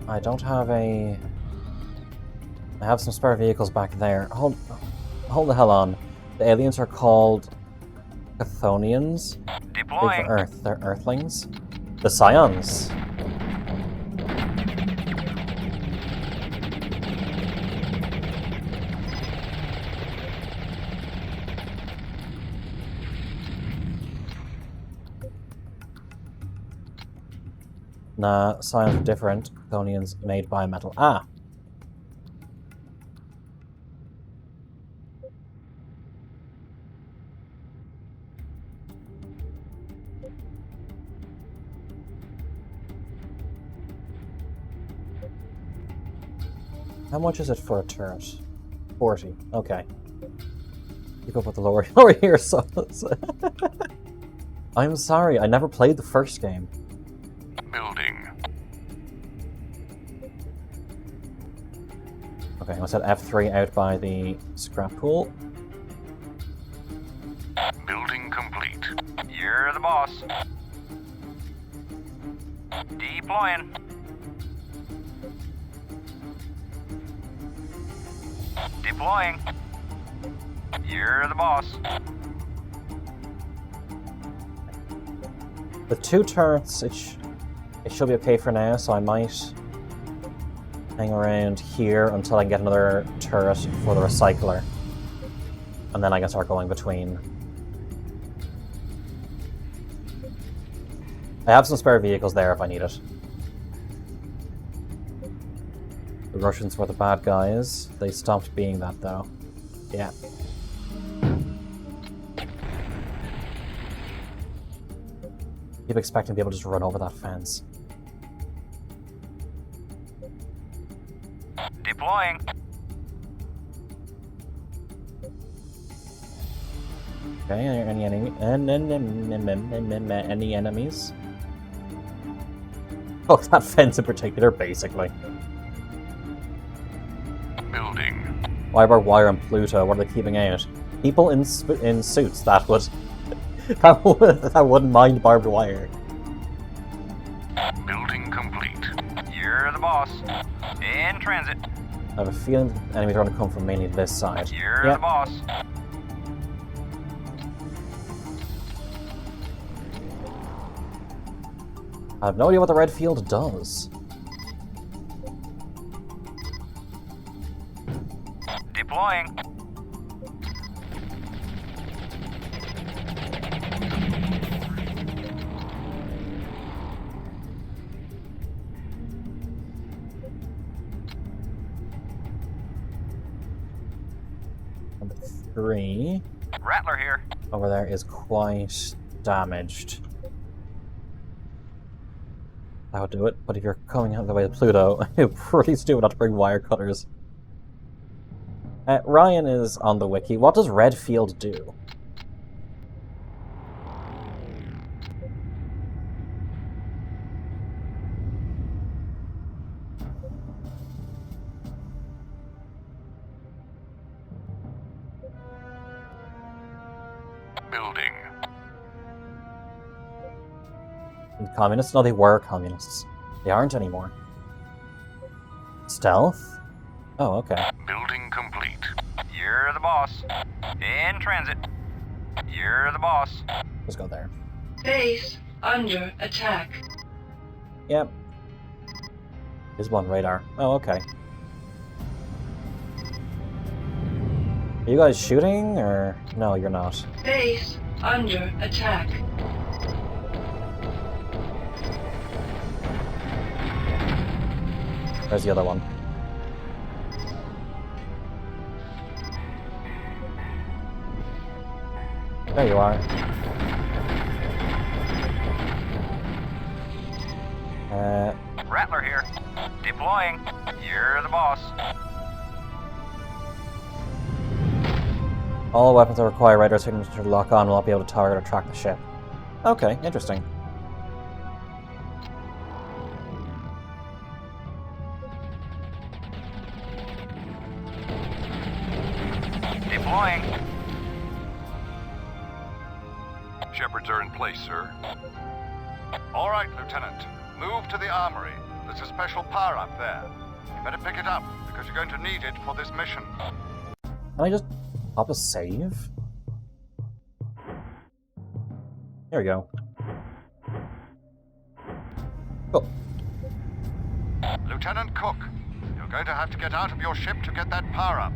I don't have a... I have some spare vehicles back there. Hold the hell on. The aliens are called Chthonians. Deploying. Big for Earth. They're Earthlings. The Scions. Nah, Scions are different. Chthonians made by metal. Ah! How much is it for a turret? 40. Okay. Keep up with the lower here, so... I'm sorry, I never played the first game. Building. Okay, I set F3 out by the scrap pool. complete. You're the boss. Deploying. Deploying. You're the boss. With 2 turrets, it should be okay for now, so I might hang around here until I can get another turret for the recycler. And then I can start going between. I have some spare vehicles there if I need it. The Russians were the bad guys. They stopped being that, though. Yeah. Keep expecting people to just run over that fence. Deploying. Okay, any enemies? Oh, that fence in particular, basically. Building. Wire, wire, and Pluto. What are they keeping out? People in suits. That would that wouldn't mind barbed wire. Building complete. You're the boss. In transit. I have a feeling the enemies are going to come from mainly this side. You're the boss. I have no idea what the red field does. Deploying. Number 3. Rattler here. Over there is quite damaged. That would do it, but if you're coming out the way of Pluto, it's pretty stupid not to bring wire cutters. Ryan is on the wiki. What does red field do? Building. Communists? No, they were communists. They aren't anymore. Stealth? Oh, okay. Building complete. You're the boss. In transit. You're the boss. Let's go there. Base under attack. Yep. Is one radar. Oh, okay. Are you guys shooting, or... No, you're not. Base under attack. There's the other one. There you are. Rattler here. Deploying. You're the boss. All weapons that require radar signals to lock on will not be able to target or track the ship. Okay, interesting. Deploying. Shepherds are in place, sir. All right, Lieutenant. Move to the armory. There's a special power-up there. You better pick it up, because you're going to need it for this mission. Can I just pop a save? There we go. Cool. Lieutenant Cook, you're going to have to get out of your ship to get that power-up.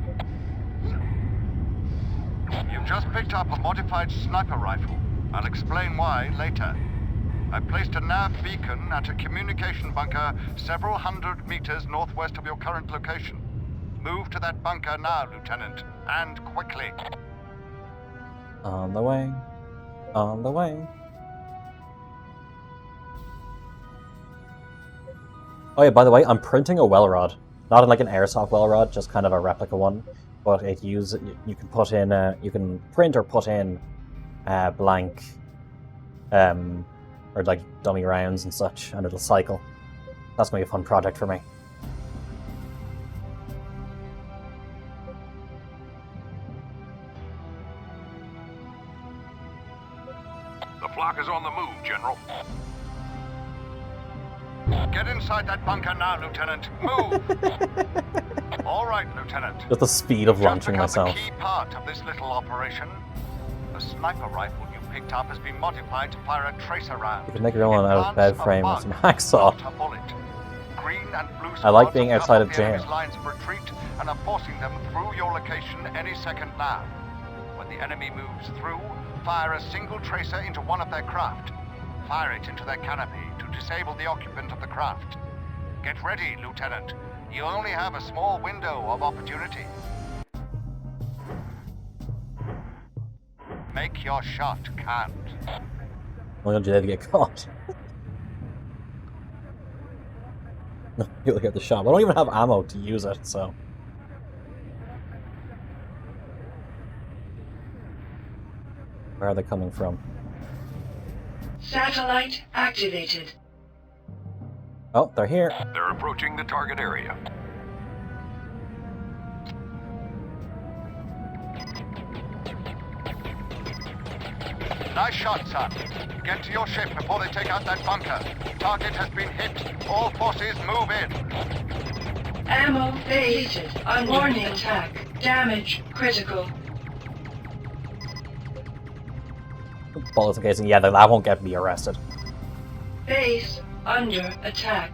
You've just picked up a modified sniper rifle. I'll explain why later. I placed a nav beacon at a communication bunker several hundred meters northwest of your current location. Move to that bunker now, Lieutenant, and quickly. On the way. On the way. Oh yeah, by the way, I'm printing a well rod. Not in like an airsoft well rod, just kind of a replica one. But you can put in, you can print or put in blank, or like dummy rounds and such, and it'll cycle. That's gonna be a fun project for me. flock is on the move, General. Get inside that bunker now, Lieutenant. Move! All right, Lieutenant. Just the speed of launching myself. The key part of this little operation. The sniper rifle you picked up has been modified to fire a tracer round. You can make your own out of bed frame with some hacksaw. Green and blue I like being outside of jail. Lines of retreat and are forcing them through your location any second now. When the enemy moves through, fire a single tracer into one of their craft. Fire it into their canopy to disable the occupant of the craft. Get ready, Lieutenant. You only have a small window of opportunity. Make your shot count. Only on to get caught. No, you'll get the shot. I don't even have ammo to use it, so. Where are they coming from? Satellite activated. Oh, they're here. They're approaching the target area. Nice shot, son. Get to your ship before they take out that bunker. Target has been hit. All forces move in. Ammo depleted. Warning attack. Damage critical. Bullets and casing. Yeah, that won't get me arrested. Base under attack.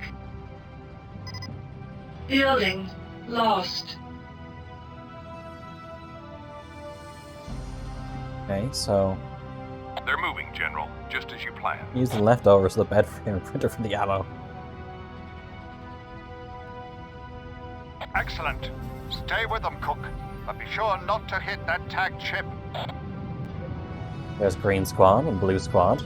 Building lost. Okay, so They're moving, General, just as you planned. use the leftovers of the bed frame and printer for the ammo. Excellent. Stay with them, Cook. But be sure not to hit that tagged ship. There's green squad and blue squad.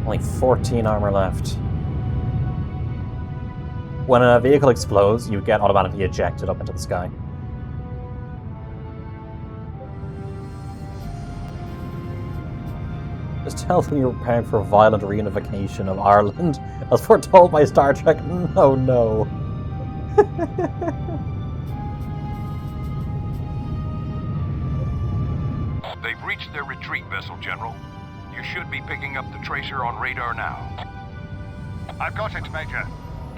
Only 14 armor left. When a vehicle explodes, you get automatically ejected up into the sky. Just tell them you're preparing for violent reunification of Ireland, as foretold by Star Trek. No, no. They've reached their retreat vessel, General. You should be picking up the tracer on radar now. I've got it, Major.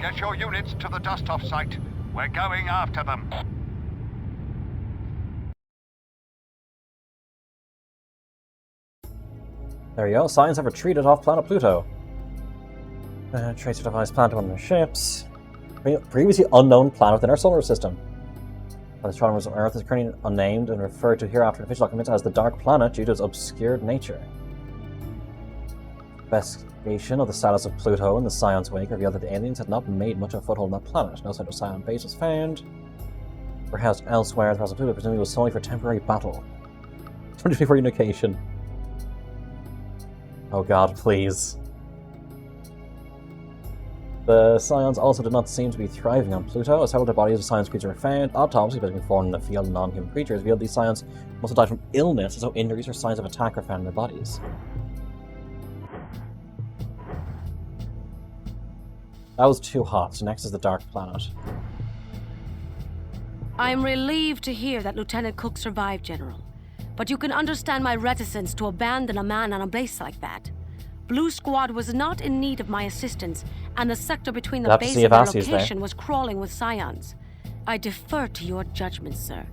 Get your units to the dust-off site. We're going after them. There you go. Science have retreated off planet Pluto. Tracer device planted on their ships. Previously unknown planet within our solar system. The astronomers on Earth is currently unnamed and referred to hereafter in official documents as the Dark Planet due to its obscured nature. Investigation of the status of Pluto in the Scion's wake revealed that the aliens had not made much of a foothold on that planet. No sign of Scion base was found. Were housed elsewhere. The present Pluto presumably was solely for temporary battle. 2024 unification. Oh god, please. The Scions also did not seem to be thriving on Pluto, as several dead bodies of Science creatures were found. Autopsies that had been performed in the field of non-human creatures revealed these Scions must have died from illness, as though injuries or signs of attack were found in their bodies. That was too hot, so next is the Dark Planet. I'm relieved to hear that Lieutenant Cook survived, General. But you can understand my reticence to abandon a man on a base like that. Blue Squad was not in need of my assistance, and the sector between the base and their location was crawling with Scions. I defer to your judgment, sir.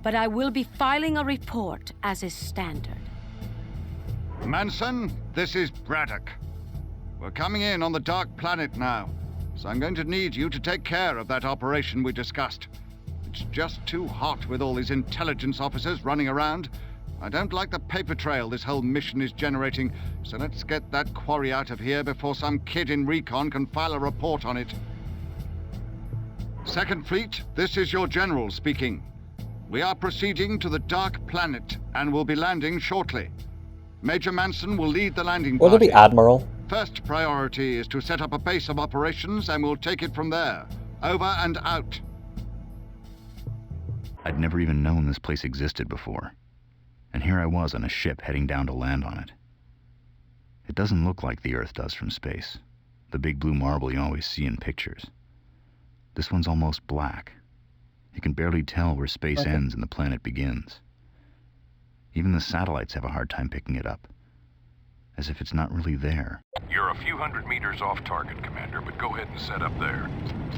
But I will be filing a report as is standard. Manson, this is Braddock. We're coming in on the Dark Planet now, so I'm going to need you to take care of that operation we discussed. It's just too hot with all these intelligence officers running around. I don't like the paper trail this whole mission is generating, so let's get that quarry out of here before some kid in recon can file a report on it. Second Fleet, this is your general speaking. We are proceeding to the Dark Planet and will be landing shortly. Major Manson will lead the landing party. Will it be Admiral? First priority is to set up a base of operations and we'll take it from there. Over and out. I'd never even known this place existed before. And here I was on a ship heading down to land on it. It doesn't look like the Earth does from space. The big blue marble you always see in pictures. This one's almost black. You can barely tell where space ends and the planet begins. Even the satellites have a hard time picking it up, as if it's not really there. You're a few hundred meters off target, Commander, but go ahead and set up there.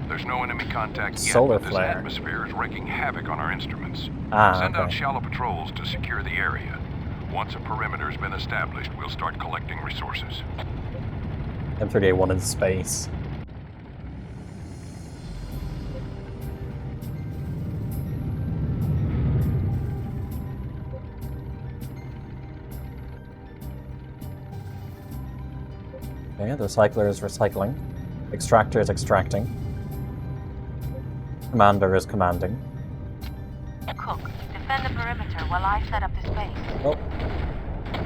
There's no enemy contact yet, Solar but this flare. atmosphere is wreaking havoc on our instruments. Send out Okay. shallow patrols to secure the area. Once a perimeter's been established, we'll start collecting resources. M38-1 in space. Okay, the recycler is recycling. Extractor is extracting. Commander is commanding. Cook, defend the perimeter while I set up the space. Oh,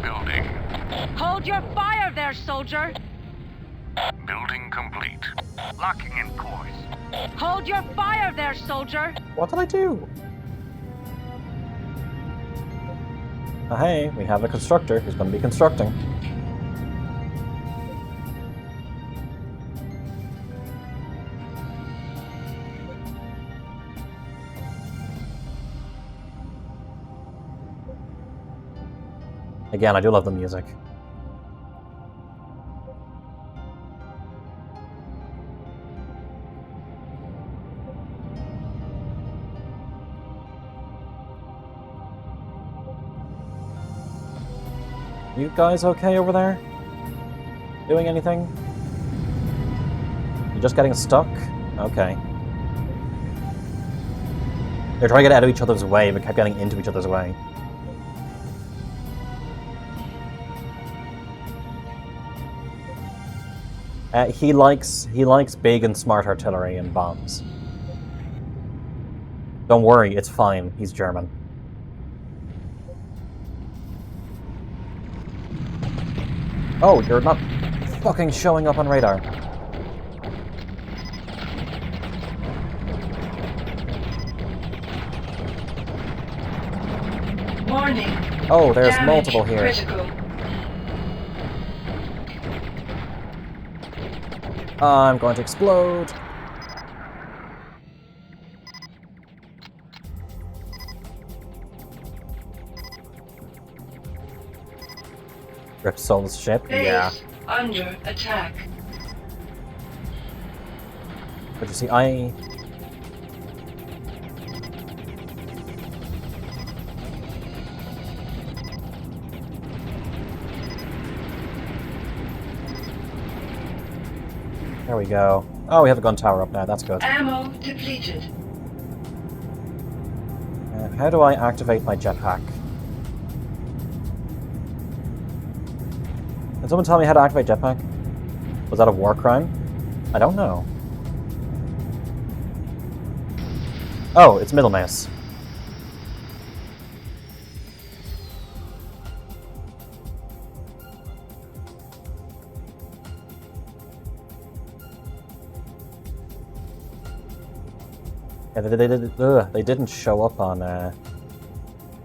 Building. Hold your fire there, soldier! Building complete. Locking in course. Hold your fire there, soldier! what did I do? Oh, hey, we have a constructor who's going to be constructing. Again, I do love the music. You guys okay over there? Doing anything? You just getting stuck? Okay. They're trying to get out of each other's way, but kept getting into each other's way. He likes big and smart artillery and bombs. Don't worry, it's fine. He's German. Oh, you're not fucking showing up on radar. Warning. Oh, there's Damage multiple here. Critical. I'm going to explode. Rip Sol's ship? Base Yeah. under attack. But you see, I... There we go. Oh, we have a gun tower up now. That's good. Ammo depleted. How do I activate my jetpack? Can someone tell me how to activate jetpack? Was that a war crime? I don't know. Oh, it's middle mouse. Yeah, they didn't show up on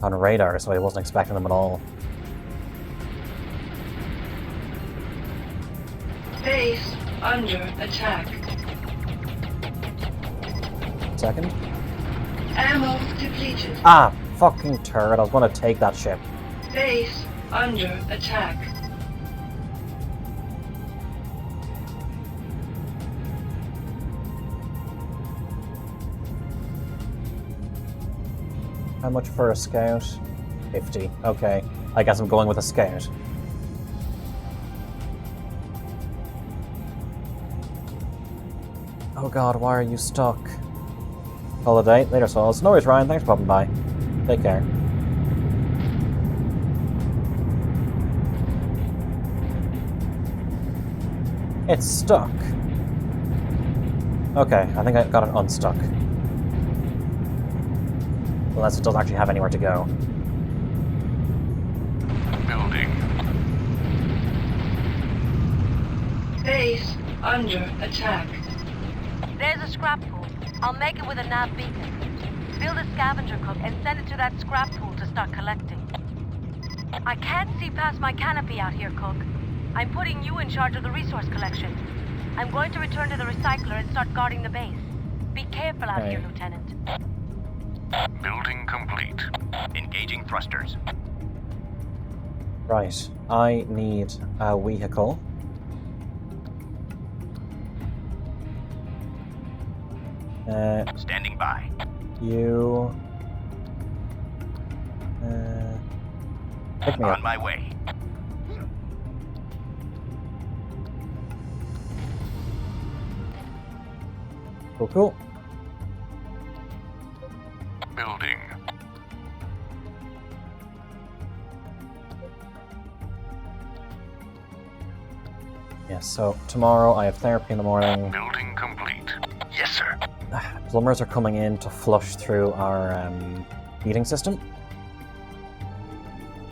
radar, so I wasn't expecting them at all. Base under attack. Second. Ammo depleted. Ah, fucking turret! I was going to take that ship. Base under attack. How much for a scout? 50. Okay, I guess I'm going with a scout. Oh god, why are you stuck? Call it a day. Later, souls. No worries, Ryan. Thanks for popping by. Take care. It's stuck. Okay, I think I got it unstuck. Unless it doesn't actually have anywhere to go. Building. Base under attack. There's a scrap pool. I'll make it with a nav beacon. Build a scavenger cook and send it to that scrap pool to start collecting. I can't see past my canopy out here, Cook. I'm putting you in charge of the resource collection. I'm going to return to the recycler and start guarding the base. Be careful out here, Lieutenant. Building complete. Engaging thrusters. Right. I need a vehicle. Standing by. You... pick me up. On my way. Cool, cool. Building. Yes, so tomorrow I have therapy in the morning. Building complete. Yes, sir. Plumbers are coming in to flush through our heating system.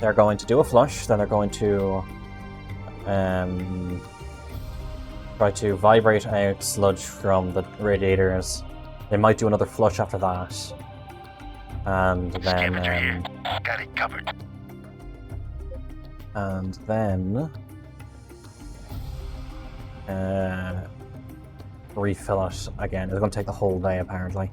They're going to do a flush, then they're going to try to vibrate out sludge from the radiators. They might do another flush after that. And then... Got it covered. And then... refill it again. It's going to take the whole day, apparently.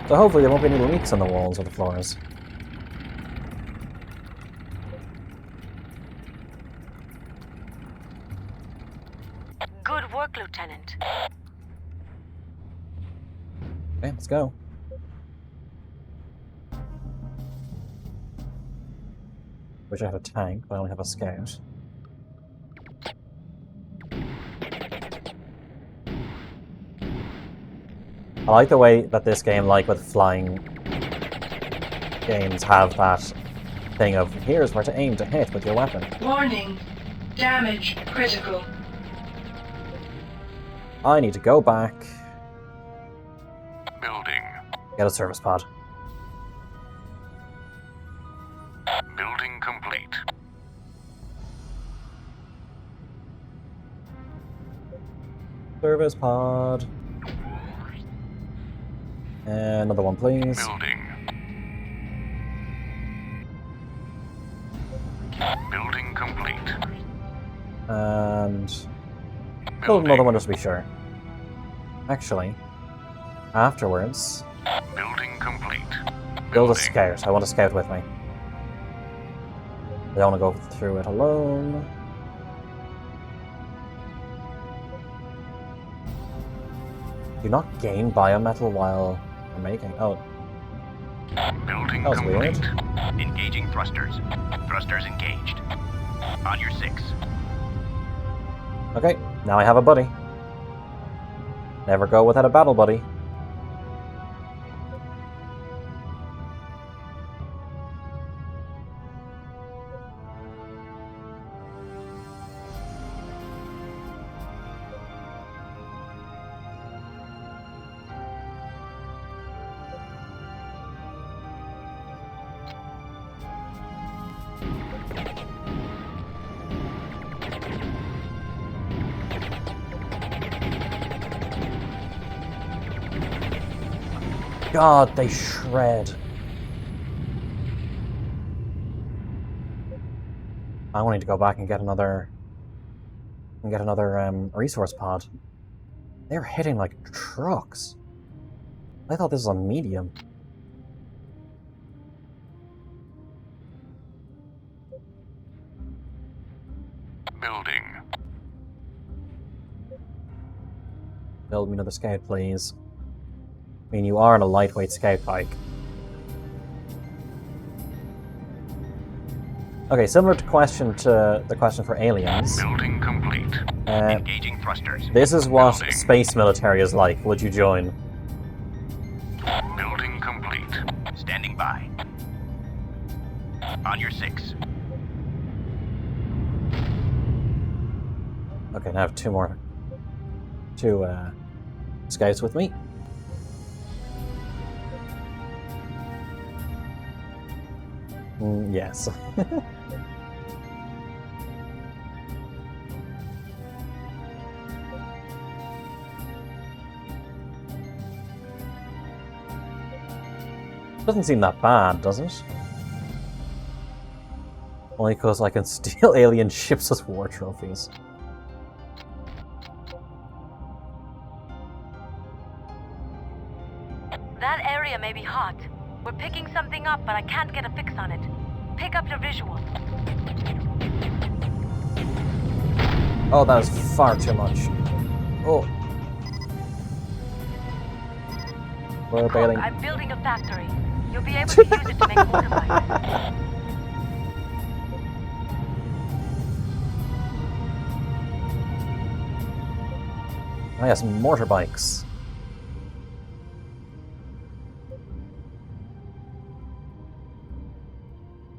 So hopefully there won't be any leaks on the walls or the floors. Good work, Lieutenant. Okay, let's go. Wish I had a tank, but I only have a scout. I like the way that this game, like with flying games, have that thing of, here's where to aim to hit with your weapon. Warning. Damage critical. I need to go back, Building. get a service pod. Building complete. Service pod. Another one, please. Building. Building complete. And build another one just to be sure. Actually, afterwards, Building complete. build a scout. I want a scout with me. I don't want to go through it alone. Do not gain biometal while you're making. Oh, Building that was complete. weird. Engaging thrusters. Thrusters engaged. On your 6. Okay, now I have a buddy. Never go without a battle buddy. God, they shred. I want to go back and get another resource pod. They're hitting like trucks. I thought this was a medium. Building. Build me another scout, please. I mean, you are on a lightweight scout bike. Okay, similar to the question for aliens. Building complete. Engaging thrusters. This is what space military is like. Would you join? Building complete. Standing by. On your 6. Okay, now I have two scouts with me. Yes. Doesn't seem that bad, does it? Only because I can steal alien ships as war trophies. That area may be hot. We're picking something up, but I can't get a fix on it. Pick up your visual. Oh, that is far too much. Oh. We're bailing. I'm building a factory. You'll be able to use it to make motorbikes. Oh yes, motorbikes.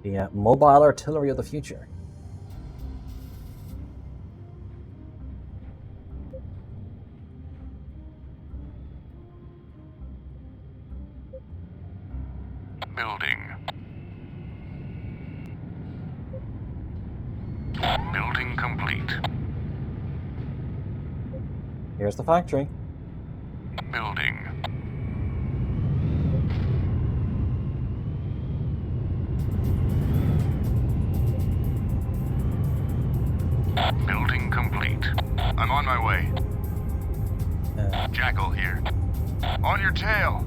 The mobile artillery of the future. Building. Building complete. Here's the factory. Building. Building complete. I'm on my way. Jackal here. On your tail.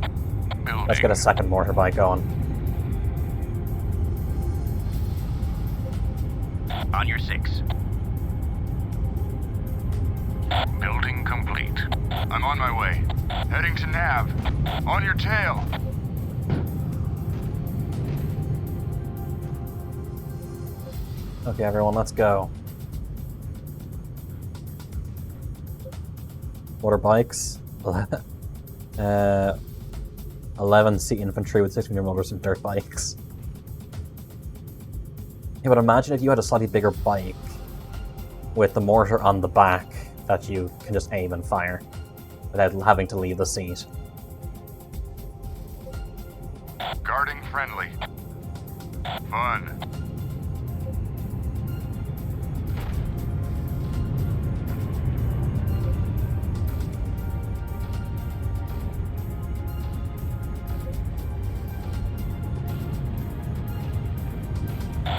Building. Let's get a second motorbike going. On your 6. Building complete. I'm on my way. Heading to nav. On your tail. Okay, everyone, let's go. Motorbikes. 11-seat infantry with 16 motors and dirt bikes. Yeah, but imagine if you had a slightly bigger bike with the mortar on the back that you can just aim and fire without having to leave the seat. Guarding friendly. Fun.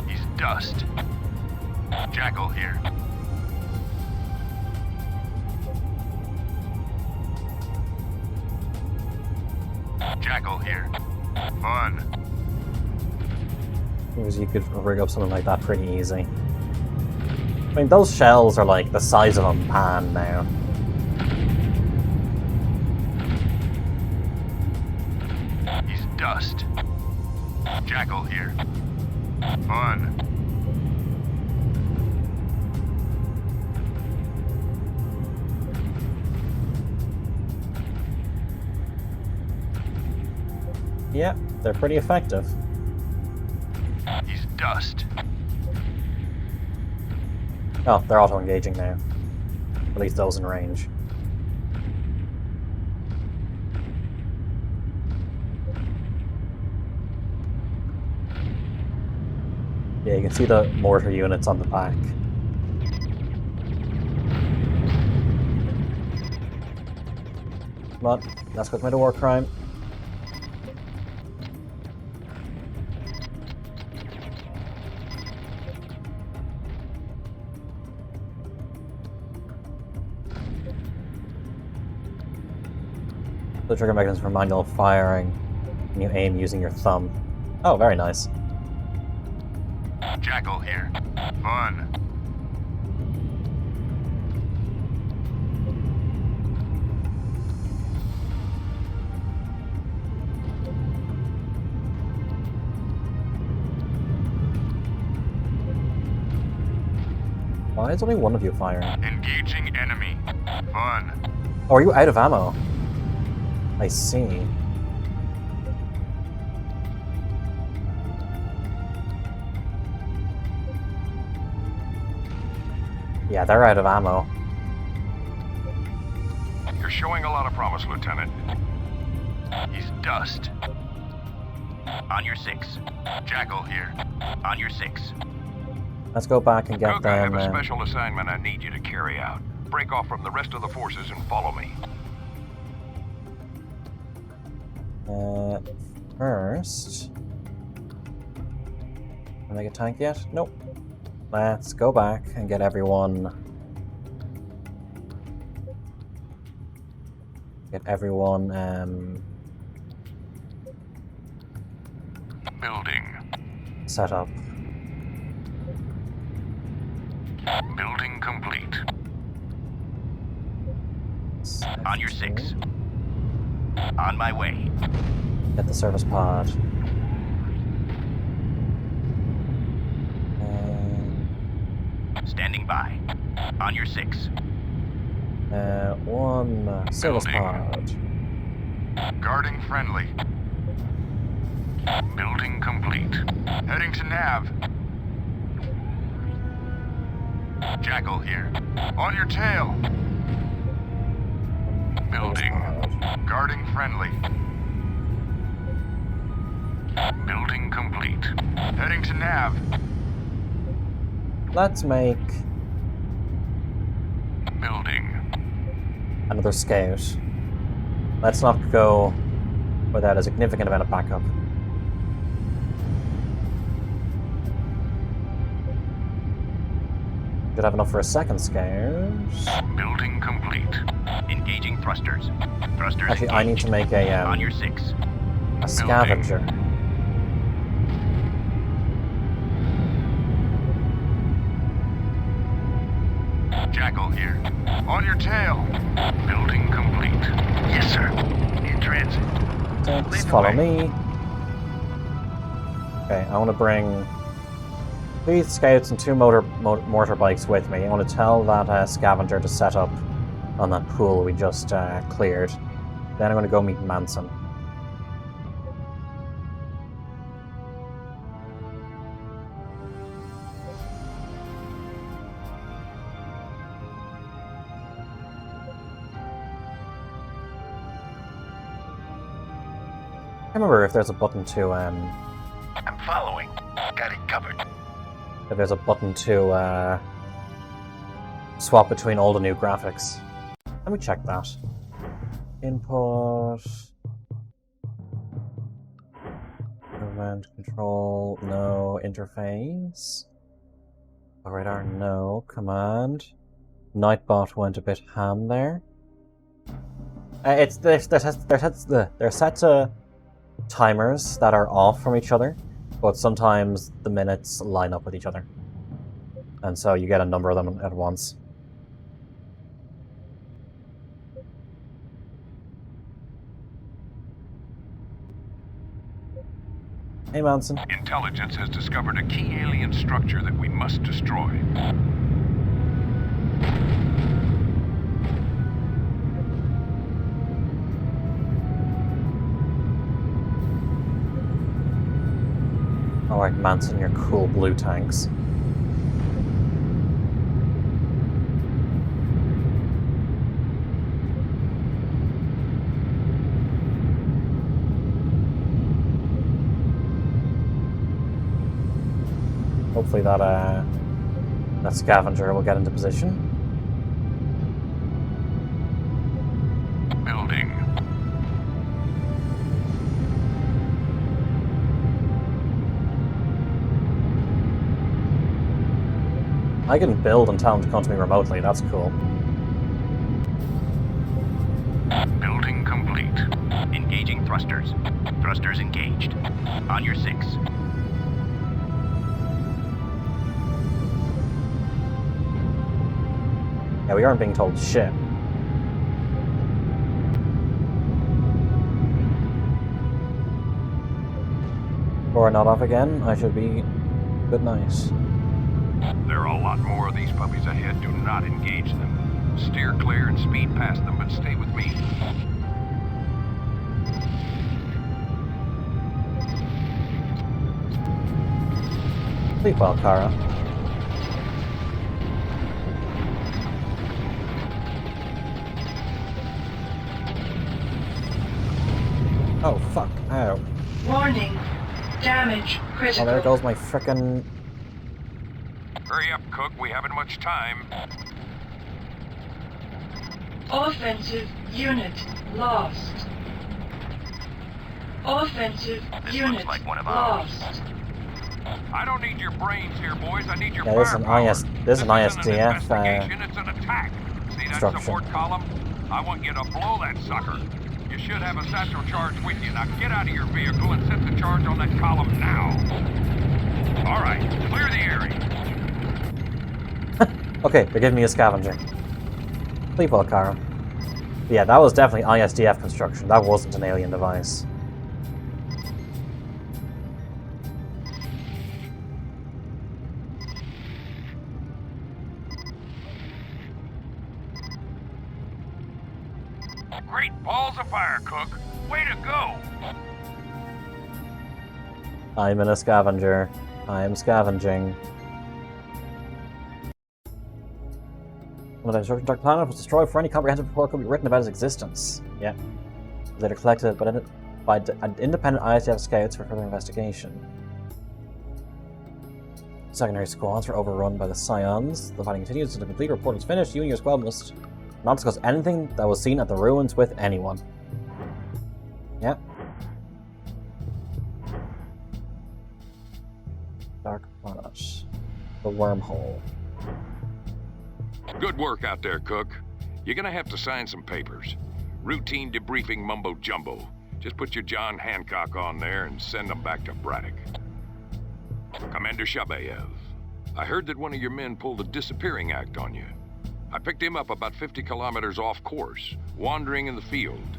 He's dust. Jackal here. Jackal here. Fun. Because you could rig up something like that pretty easy. I mean, those shells are like the size of a pan now. He's dust. Jackal here. Fun. Yeah, they're pretty effective. He's dust. Oh, they're auto-engaging now. At least those in range. Yeah, you can see the mortar units on the back. Come on, let's go commit a war crime. The trigger mechanism for manual firing, and you aim using your thumb. Oh, very nice. Jackal here. Fun. Why is only one of you firing? Engaging enemy. Fun. Oh, are you out of ammo? I see. Yeah, they're out of ammo. You're showing a lot of promise, Lieutenant. He's dust. On your 6. Jackal here. On your 6. Let's go back and get Cook, I have them. a special assignment I need you to carry out. Break off from the rest of the forces and follow me. First... Can I get tank yet? Nope. Let's go back and get everyone. Building. Set up. Building complete. On your 6. On my way. Get the service pod. Standing by. On your 6. One service pod. Guarding friendly. Building complete. Heading to nav. Jackal here. On your tail. Building. Guarding friendly. Building complete. Heading to nav. Let's make Building. another scout. Let's not go without a significant amount of backup. Should have enough for a second scout. Building complete. Engaging thrusters. Thrusters Actually, I need to make on your 6. a scavenger. Jackal here. On your tail. Building complete. Yes, sir. In transit. Thanks, follow me. Okay, I want to bring 3 scouts and 2 mortar bikes with me. I want to tell that scavenger to set up on that pool we just cleared. Then I'm going to go meet Manson. I can't remember if there's a button to I'm following. Got it covered. if there's a button to swap between old and new graphics. Let me check that. Input. Command control, no. Interface. Radar, no. Command. Nightbot went a bit ham there. They're set to timers that are off from each other, but sometimes the minutes line up with each other. And so you get a number of them at once. Hey, Manson. Intelligence has discovered a key alien structure that we must destroy. Alright, Manson, your cool blue tanks. Hopefully that scavenger will get into position. Building. I can build and tell him to come to me remotely, that's cool. Building complete. Engaging thrusters. Thrusters engaged. On your 6. Yeah, we aren't being told shit. Or not off again, I should be good night. There are a lot more of these puppies ahead. Do not engage them. Steer clear and speed past them, but stay with me. Sleep well, Kara. Oh, fuck. Ow. Warning. Damage Oh, critical. there goes my frickin'... Hurry up, Cook. We haven't much time. Offensive unit lost. Offensive This unit looks like one of ours. lost. I don't need your brains here, boys. I need your Yeah, this is an firepower. this is an isn't an ISDF investigation, it's an attack. See that structure. support column? I want you to blow that sucker. You should have a satchel charge with you. Now get out of your vehicle and set the charge on that column now. All right, clear the area. Okay, they're giving me a scavenger. Sleep well, Carl. Yeah, that was definitely ISDF construction. That wasn't an alien device. Great balls of fire, Cook. Way to go. I'm in a scavenger. I am scavenging. When the destruction dark planet was destroyed, for any comprehensive report could be written about its existence. Yeah. Later collected by independent ISDF scouts for further investigation. Secondary squads were overrun by the Scions. The fighting continues until the complete report is finished. You and your squad must not discuss anything that was seen at the ruins with anyone. Yep. Dark planet. The wormhole. Good work out there, Cook. You're gonna have to sign some papers. Routine debriefing mumbo-jumbo. Just put your John Hancock on there and send them back to Braddock. Commander Shabayev, I heard that one of your men pulled a disappearing act on you. I picked him up about 50 kilometers off course, wandering in the field.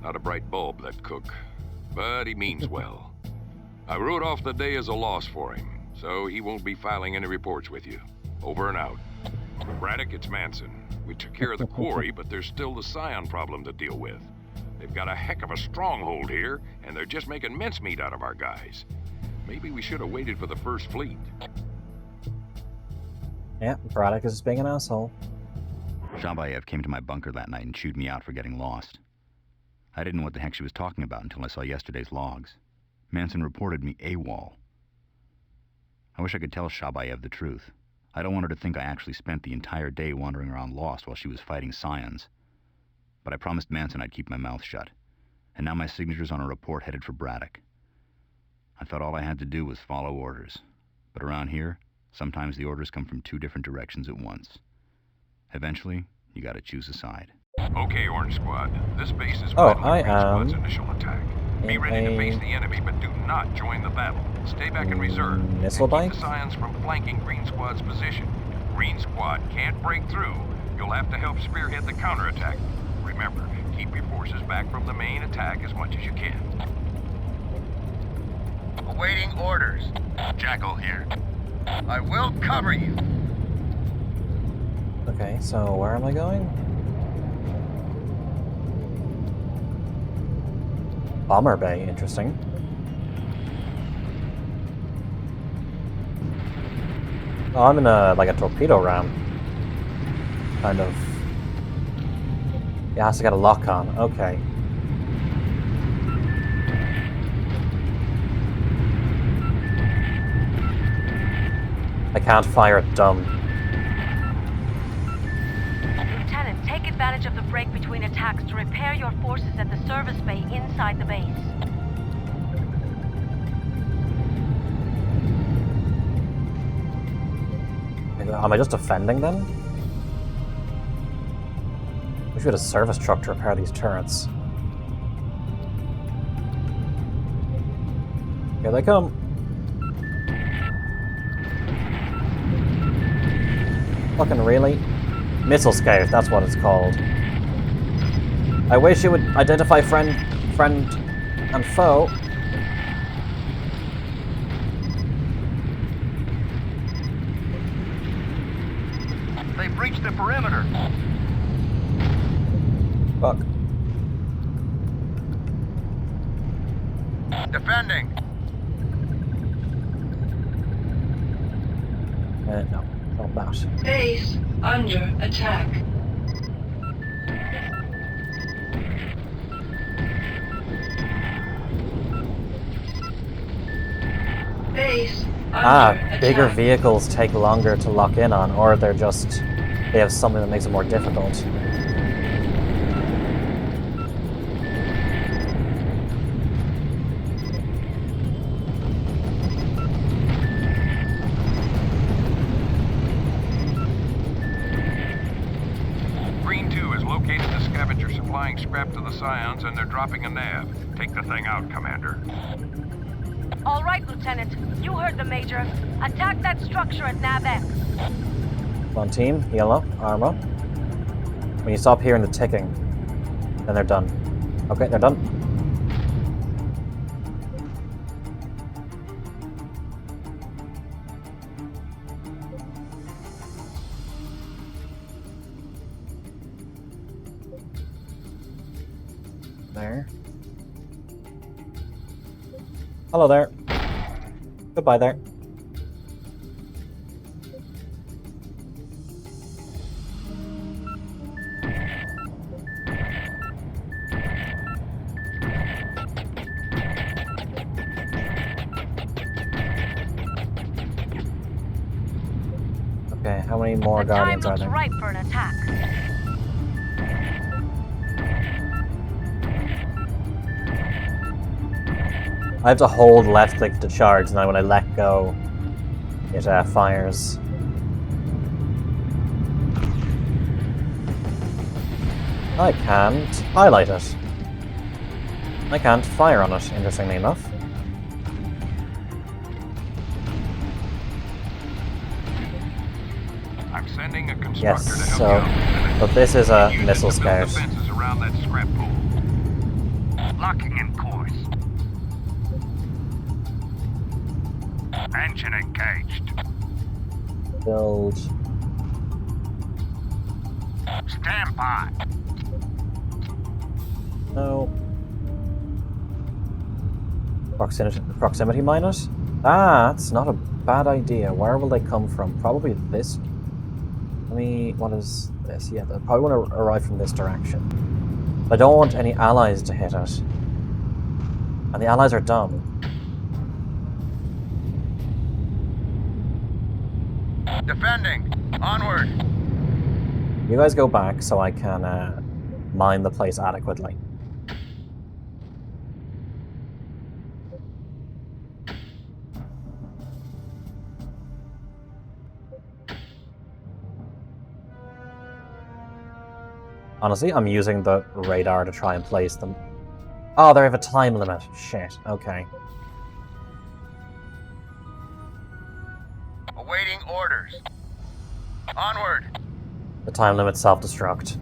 Not a bright bulb, that Cook, but he means well. I wrote off the day as a loss for him, so he won't be filing any reports with you. Over and out. Braddock, it's Manson. We took care of the quarry, but there's still the Scion problem to deal with. They've got a heck of a stronghold here, and they're just making mincemeat out of our guys. Maybe we should have waited for the first fleet. Yeah, Braddock is being an asshole. Shabayev came to my bunker that night and chewed me out for getting lost. I didn't know what the heck she was talking about until I saw yesterday's logs. Manson reported me AWOL. I wish I could tell Shabayev the truth. I don't want her to think I actually spent the entire day wandering around lost while she was fighting Scions. But I promised Manson I'd keep my mouth shut. And now my signature's on a report headed for Braddock. I thought all I had to do was follow orders. But around here, sometimes the orders come from two different directions at once. Eventually, you gotta choose a side. Okay, Orange Squad. This base is Oh, Green I Squad's am initial attack. Be ready to face the enemy, but do not join the battle. Stay back in reserve. Missile and bike? keep the Scions from flanking Green Squad's position. Green Squad can't break through. You'll have to help spearhead the counterattack. Remember, keep your forces back from the main attack as much as you can. Awaiting orders. Jackal here. I will cover you. Okay, so where am I going? Bomber Bay, interesting. Oh, I'm in like a torpedo ram. Kind of. Yeah, it has to get a lock on. Okay. I can't fire it, dumb. Lieutenant, take advantage of the break between attacks to repair your forces at the service bay inside the base. Am I just defending then? We should get a service truck to repair these turrets. Here they come. Fucking really? Missile Scout, that's what it's called. I wish it would identify friend and foe. They breached the perimeter. Fuck. Defending. No, not that. Base under attack. Base under attack. Bigger vehicles take longer to lock in on, or they have something that makes it more difficult. adding scrap to the Scions and they're dropping a nav. Take the thing out, Commander. All right, Lieutenant. You heard the Major. Attack that structure at Nav X. Come on, team. Heal up. Arm up. When you stop hearing the ticking, then they're done. Okay, they're done. There. Hello there. Goodbye there. Okay, how many more The time Guardians are looks there? ripe for an attack. I have to hold left click to charge, and then when I let go, it fires. I can't highlight it. I can't fire on it, interestingly enough. I'm sending a constructor Yes, to help so... you out. But this is a Units missile to build scout. defenses around that scrap pool. Locking in course. Engine engaged. Build... Stand by. No. Proximity minus? That's not a bad idea. Where will they come from? Probably this. What is this? Yeah, they probably want to arrive from this direction. I don't want any allies to hit it. And the allies are dumb. Defending. Onward. You guys go back so I can mine the place adequately. Honestly, I'm using the radar to try and place them. Oh, they have a time limit. Shit. Okay. Awaiting orders. Onward. The time limit self-destruct.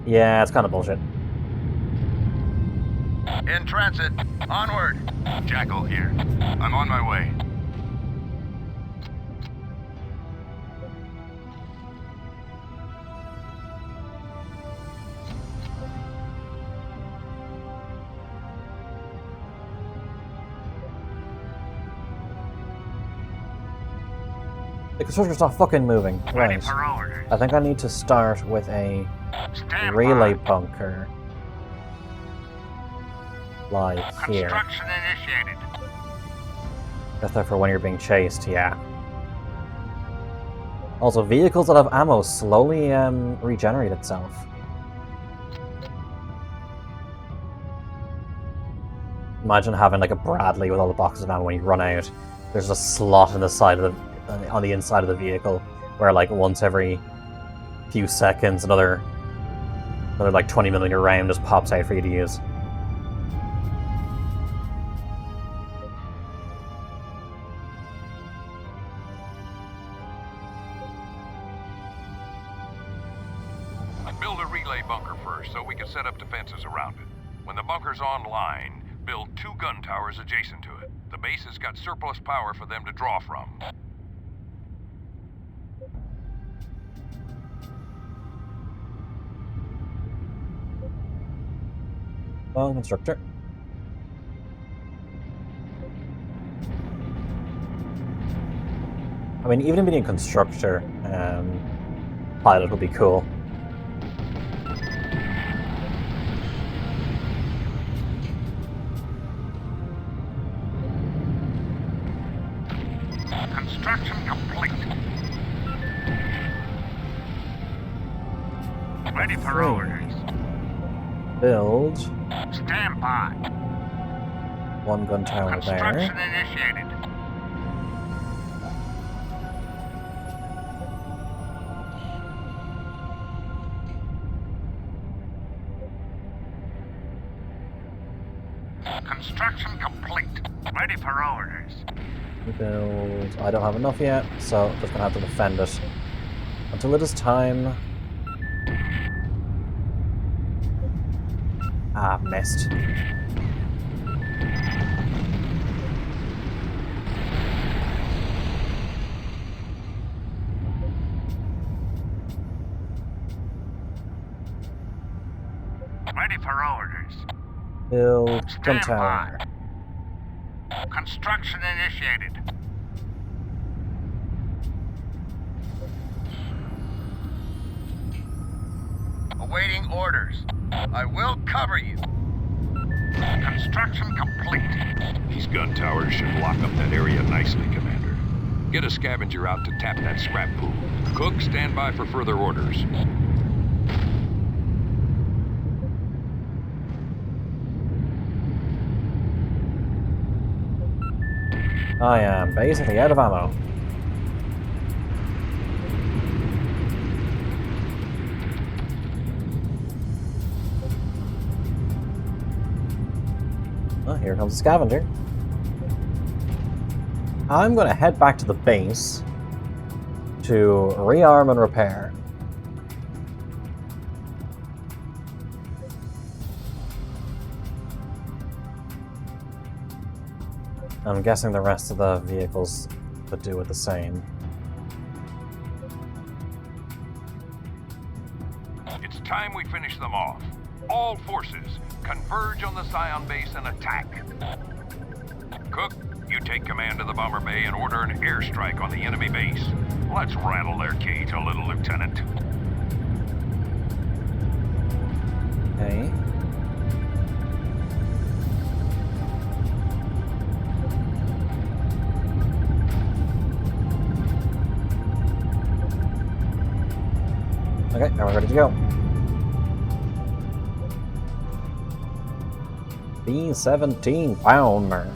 Yeah, it's kind of bullshit. In transit. Onward. Jackal here. I'm on my way. The constructor's not fucking moving. Ready Right. for orders. I think I need to start with a Stand relay by. bunker. Like here. Construction initiated. That's there for when you're being chased, yeah. Also, vehicles that have ammo slowly regenerate itself. Imagine having like a Bradley with all the boxes of ammo when you run out. There's a slot in the side of on the inside of the vehicle where like once every few seconds another like 20mm round just pops out for you to use. Build a relay bunker first so we can set up defenses around it. When the bunker's online, build 2 gun towers adjacent to it. The base has got surplus power for them to draw from. Well, constructor. I mean, even being a constructor, pilot would be cool. Construction complete. Ready for orders. Build Stand by. 1 gun tower Construction there. initiated. Construction complete. Ready for orders. Rebuild. I don't have enough yet, so just gonna have to defend it until it is time. Ah, missed. Ready for orders. Build gun Stand tower. by. Construction initiated. Awaiting orders. I will cover you. Construction complete. These gun towers should lock up that area nicely, Commander. Get a scavenger out to tap that scrap pool. Cook, stand by for further orders. I am basically out of ammo. Oh, here comes the scavenger. I'm going to head back to the base to rearm and repair. I'm guessing the rest of the vehicles would do it the same. It's time we finish them off. All forces, converge on the Scion base and attack. Cook, you take command of the bomber bay and order an airstrike on the enemy base. Let's rattle their cage a little, Lieutenant. Okay. Okay, now we're ready to go. B-17 Bomber.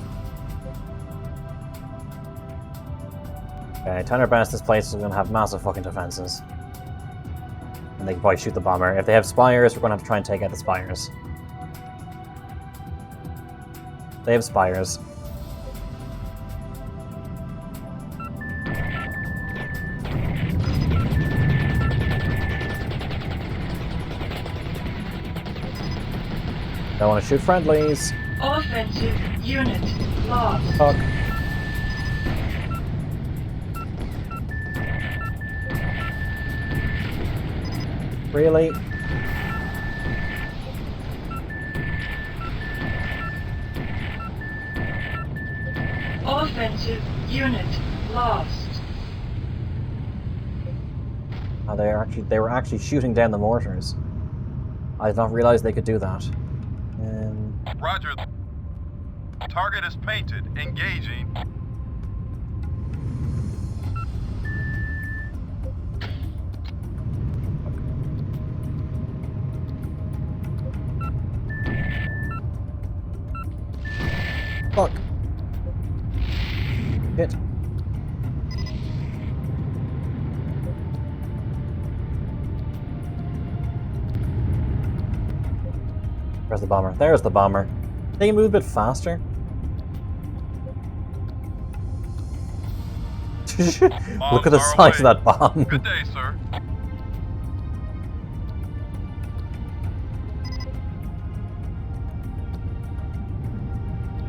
Okay, Tenor Best, this place is going to have massive fucking defenses. And they can probably shoot the bomber. If they have spires, we're going to have to try and take out the spires. They have spires. Don't want to shoot friendlies. Offensive unit lost. Fuck. Really? Offensive unit lost. Oh, they were actually shooting down the mortars. I did not realize they could do that. Roger. Target is painted. Engaging. Fuck. Hit. Where's the bomber? There's the bomber. They can move a bit faster. Look at the size of that bomb. Good day, sir.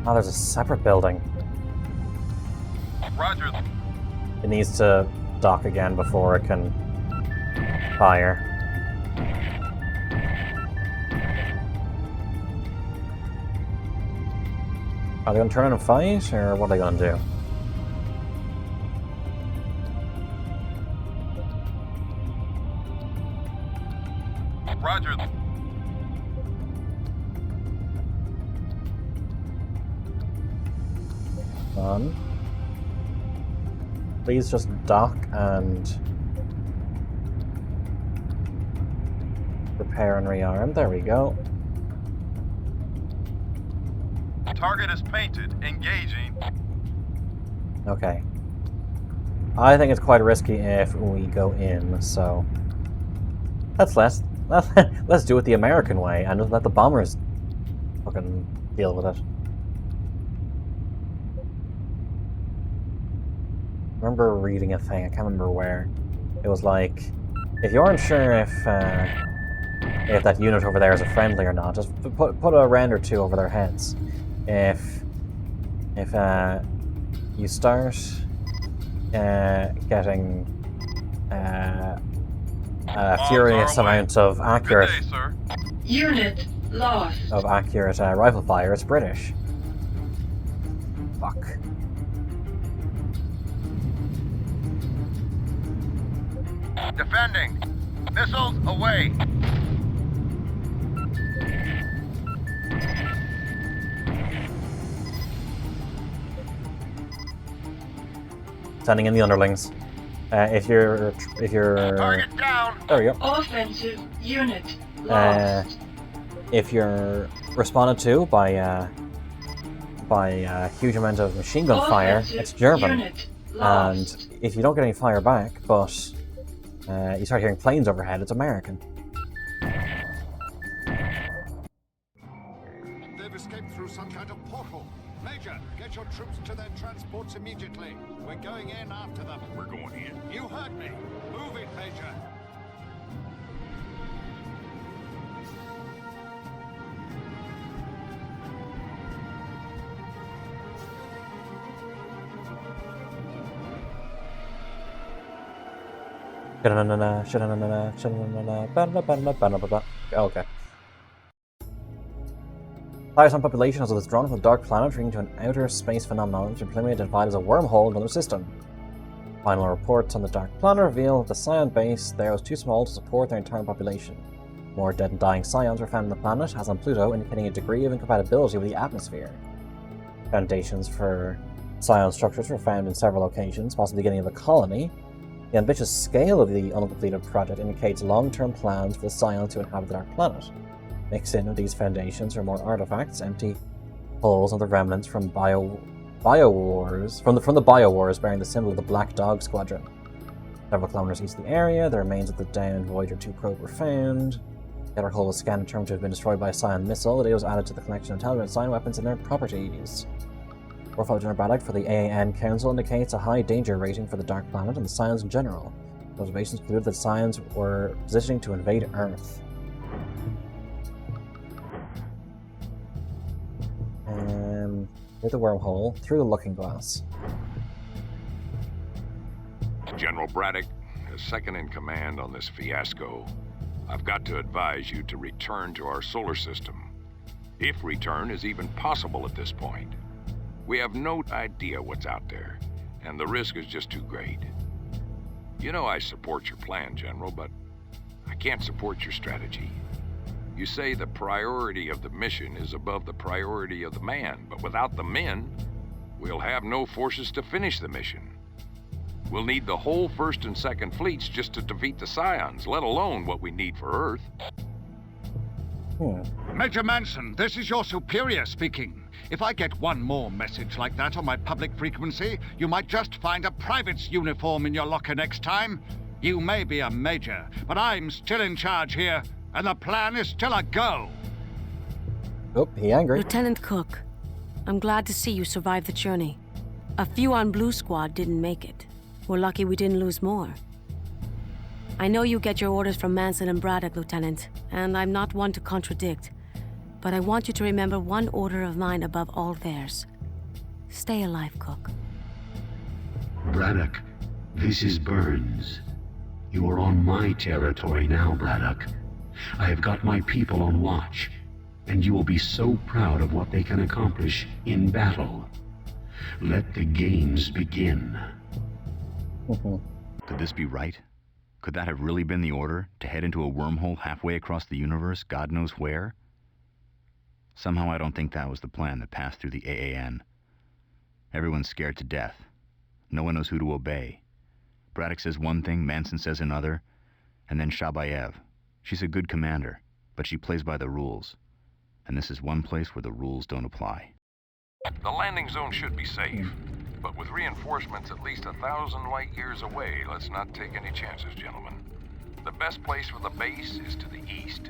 Oh, there's a separate building. Roger. It needs to dock again before it can fire. Are they going to turn in and fight, or what are they going to do? Roger. Done. Please just dock and repair and rearm. There we go. Target is painted. Engaging. Okay. I think it's quite risky if we go in, so let's do it the American way and just let the bombers fucking deal with it. remember reading a thing, I can't remember where. It was like, if you aren't sure if that unit over there is a friendly or not, just put a round or two over their heads. If you start getting a furious amount of accurate Unit lost. Rifle fire, it's British. Fuck. Defending. Missiles away. Sending in the underlings. If you're Target down. There we go. Offensive unit lost. If you're responded to by a huge amount of machine gun fire, it's German. And if you don't get any fire back, but you start hearing planes overhead, it's American. They've escaped through some kind of portal. Major, get your troops to their transports immediately. We're going in after them. We're going in. You heard me. Move it, Major. Okay. Battlezone population has withdrawn from the Dark Planet, leading to an outer space phenomenon which is preliminarily identified as a wormhole in another system. Final reports on the Dark Planet reveal that the Scion base there was too small to support their entire population. More dead and dying Scions were found on the planet, as on Pluto, indicating a degree of incompatibility with the atmosphere. Foundations for Scion structures were found in several locations, possibly the beginning of a colony. The ambitious scale of the uncompleted project indicates long-term plans for the Scions to inhabit the Dark Planet. Mixed in with these foundations are more artifacts, empty hulls, and the remnants from the Biowars bearing the symbol of the Black Dog Squadron. Several kilometers east of the area, the remains of the downed Voyager 2 probe were found. The other hull was scanned and determined to have been destroyed by a Scion missile. The data was added to the collection of intelligent Scion weapons and their properties. Warfighter General Braddock for the AAN Council indicates a high danger rating for the Dark Planet and the Scions in general. Observations concluded that Scions were positioning to invade Earth. Through the wormhole, through the looking glass. General Braddock, as second in command on this fiasco, I've got to advise you to return to our solar system. If return is even possible at this point. We have no idea what's out there, and the risk is just too great. You know I support your plan, General, but I can't support your strategy. You say the priority of the mission is above the priority of the man, but without the men, we'll have no forces to finish the mission. We'll need the whole 1st and 2nd fleets just to defeat the Scions, let alone what we need for Earth. Major Manson, this is your superior speaking. If I get one more message like that on my public frequency, you might just find a private's uniform in your locker next time. You may be a major, but I'm still in charge here. And the plan is still a go! Oh, he angry. Lieutenant Cook, I'm glad to see you survived the journey. A few on Blue Squad didn't make it. We're lucky we didn't lose more. I know you get your orders from Manson and Braddock, Lieutenant, and I'm not one to contradict, but I want you to remember one order of mine above all theirs. Stay alive, Cook. Braddock, this is Burns. You are on my territory now, Braddock. I have got my people on watch, and you will be so proud of what they can accomplish in battle. Let the games begin. Could this be right? Could that have really been the order, to head into a wormhole halfway across the universe, God knows where? Somehow I don't think that was the plan that passed through the AAN. Everyone's scared to death. No one knows who to obey. Braddock says one thing, Manson says another, and then Shabayev. She's a good commander, but she plays by the rules. And this is one place where the rules don't apply. The landing zone should be safe, but with reinforcements at least 1,000 light years away, let's not take any chances, gentlemen. The best place for the base is to the east.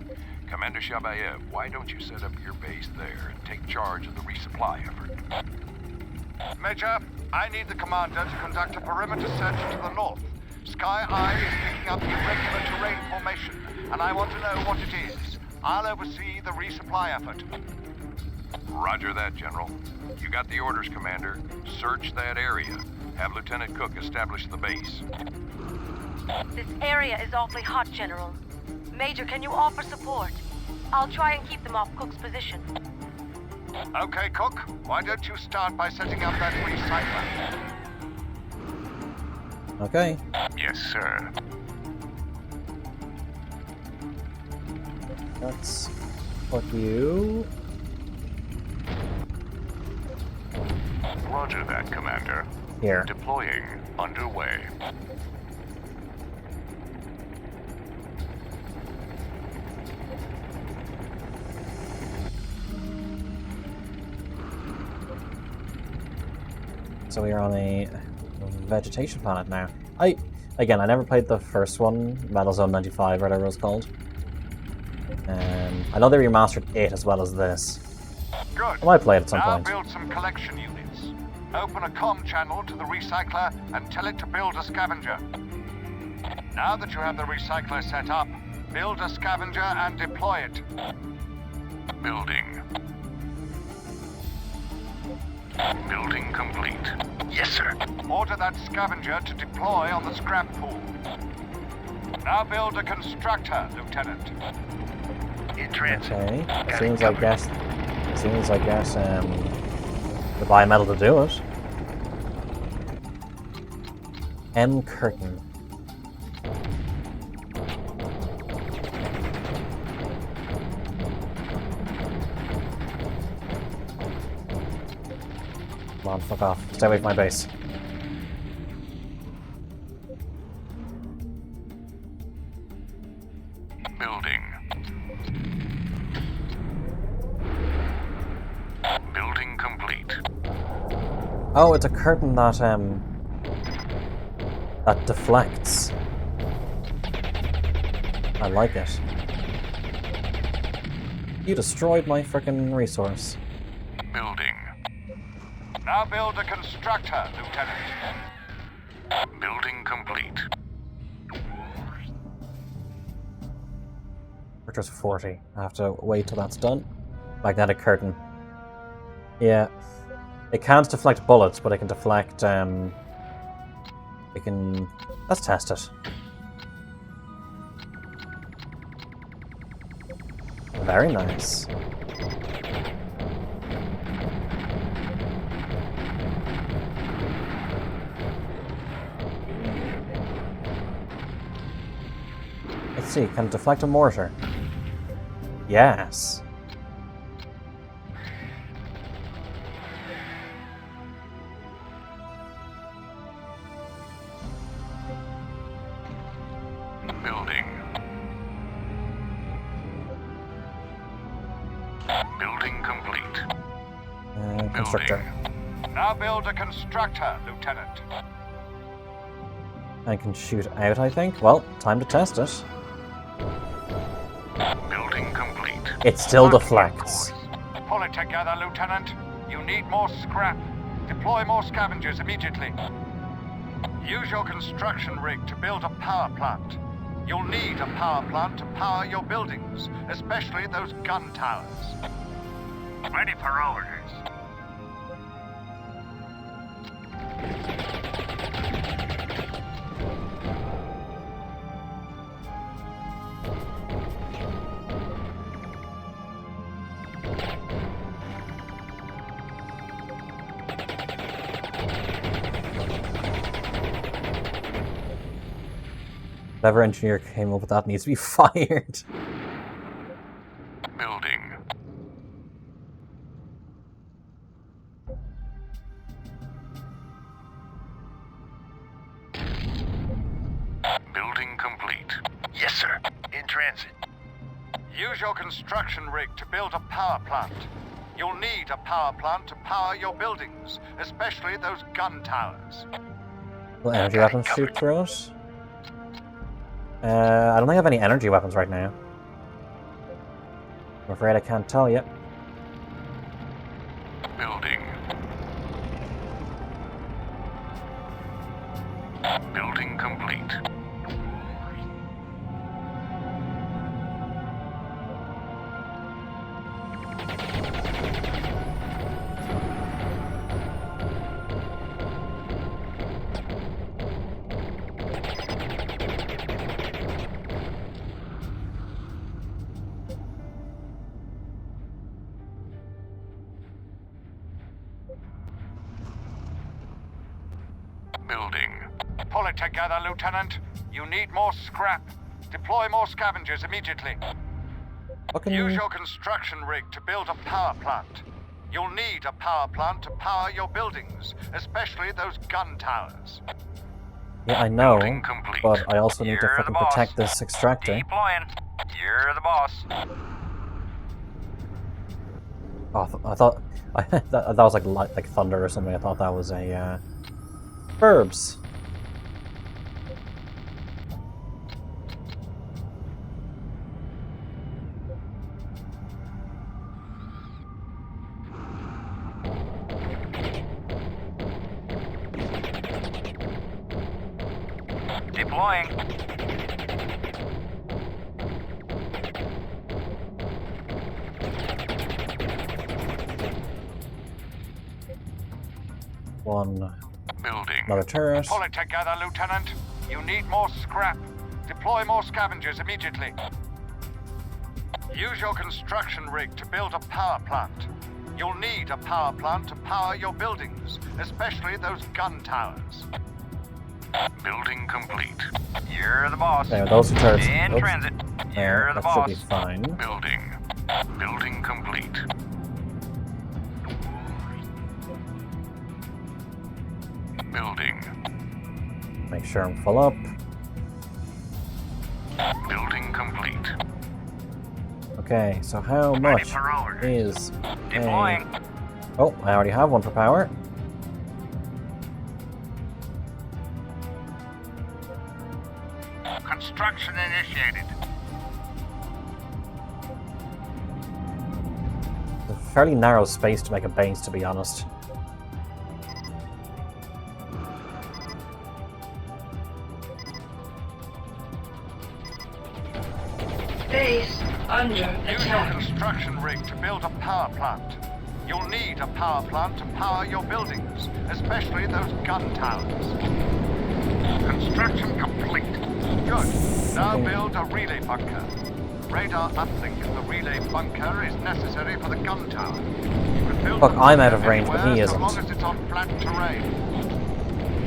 Commander Shabayev, why don't you set up your base there and take charge of the resupply effort? Major, I need the commander to conduct a perimeter search to the north. Sky Eye is picking up irregular terrain formation, and I want to know what it is. I'll oversee the resupply effort. Roger that, General. You got the orders, Commander. Search that area. Have Lieutenant Cook establish the base. This area is awfully hot, General. Major, can you offer support? I'll try and keep them off Cook's position. Okay, Cook. Why don't you start by setting up that recycler? Okay. Yes, sir. Let's put you... Roger that, Commander. Here. Deploying underway. So we are on a vegetation planet now. I never played the first one, Battlezone 95, or whatever it was called. I know they remastered it as well as this. Good. I might play it at some point. Now build some collection units. Open a comm channel to the recycler and tell it to build a scavenger. Now that you have the recycler set up, build a scavenger and deploy it. Building. Building complete. Yes, sir. Order that scavenger to deploy on the scrap pool. Now build a constructor, Lieutenant. In transit. Okay. Seems I guess the biometal to do it. M curtain. Come on, fuck off. Stay away from my base. Building. Building complete. Oh, it's a curtain that that deflects. I like it. You destroyed my frickin' resource. Building. Now build a constructor, Lieutenant. Building complete. Fortress 40. I have to wait till that's done. Magnetic curtain. Yeah. It can't deflect bullets, but it can deflect, it can... Let's test it. Very nice. Let's see, can it deflect a mortar? Yes. Building. Building complete. Constructor. Now build a constructor, Lieutenant. I can shoot out, I think. Well, time to test it. Building complete. It still deflects. Pull it together, Lieutenant. You need more scrap. Deploy more scavengers immediately. Use your construction rig to build a power plant. You'll need a power plant to power your buildings, especially those gun towers. Ready for orders. Whatever engineer came up with that needs to be fired. Building. Building complete. Yes, sir. In transit. Use your construction rig to build a power plant. You'll need a power plant to power your buildings, especially those gun towers. Will energy weapons shoot through it? I don't think I have any energy weapons right now. I'm afraid I can't tell you. Building. Building complete. Building. Pull it together, Lieutenant. You need more scrap. Deploy more scavengers immediately. Use your construction rig to build a power plant. You'll need a power plant to power your buildings, especially those gun towers. Yeah, I know, but I also need to fucking protect this extractor. Deploying. You're the boss. Oh, I thought that was like thunder or something. I thought that was a verbs. Deploying. One. Building. Another turret. Pull it together, Lieutenant. You need more scrap. Deploy more scavengers immediately. Use your construction rig to build a power plant. You'll need a power plant to power your buildings, especially those gun towers. Building complete. You're the boss. There, those are turrets. In transit. You're the that boss. should be fine. Building. Building complete. Building. Make sure I'm full up. Building complete. Okay, so how much is Deploying. Oh, I already have one for power. Construction initiated. It's a fairly narrow space to make a base, to be honest. Base under Use your attack. construction rig to build a power plant. You'll need a power plant to power your buildings, especially those gun towers. Construction complete. Good. Now build a relay bunker. Radar uplink in the relay bunker is necessary for the gun tower. You can build Look, the I'm out bunker of range, but he anywhere isn't. So long as it's on flat terrain.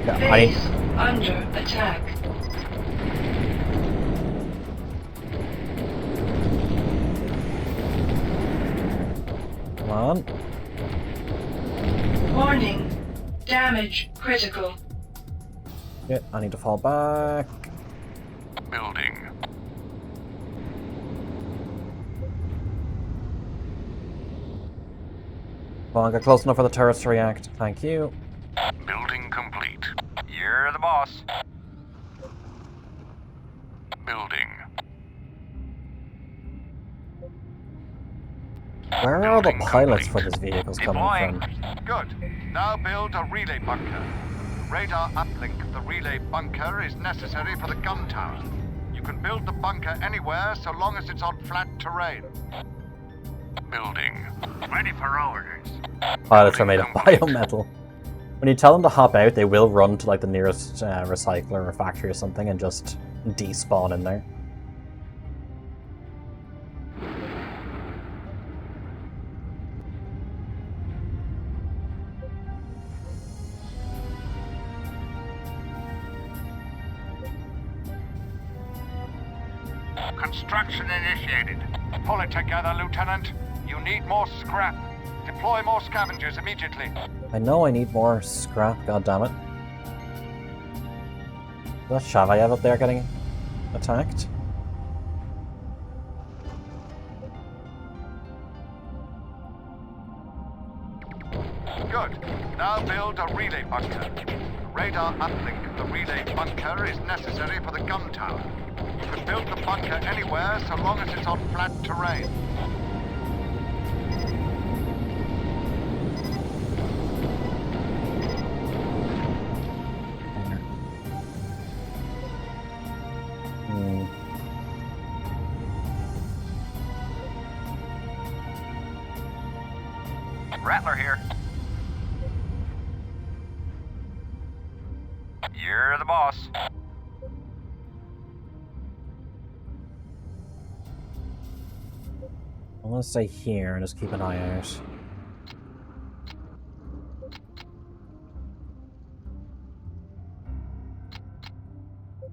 Yeah, Base under attack. Come on. Warning. Damage critical. Yeah, I need to fall back. Building. Come on, get close enough for the turrets to react. Thank you. Building complete. You're the boss. Building. Where are all the pilots for these vehicles coming Deploying. from? Good. Now build a relay bunker. Radar uplink of the relay bunker is necessary for the gun tower. You can build the bunker anywhere so long as it's on flat terrain. Building. Ready for orders. Pilots are made of biometal. When you tell them to hop out, they will run to like the nearest recycler or factory or something and just despawn in there. Construction initiated. Pull it together, Lieutenant. You need more scrap. Deploy more scavengers immediately. I know I need more scrap, goddammit. Is that Shavayev up there getting attacked? Good. Now build a relay bunker. Radar uplink of the relay bunker is necessary for the gun tower. You can build the bunker anywhere so long as it's on flat terrain. Rattler here. You're the boss. I'm gonna stay here and just keep an eye out.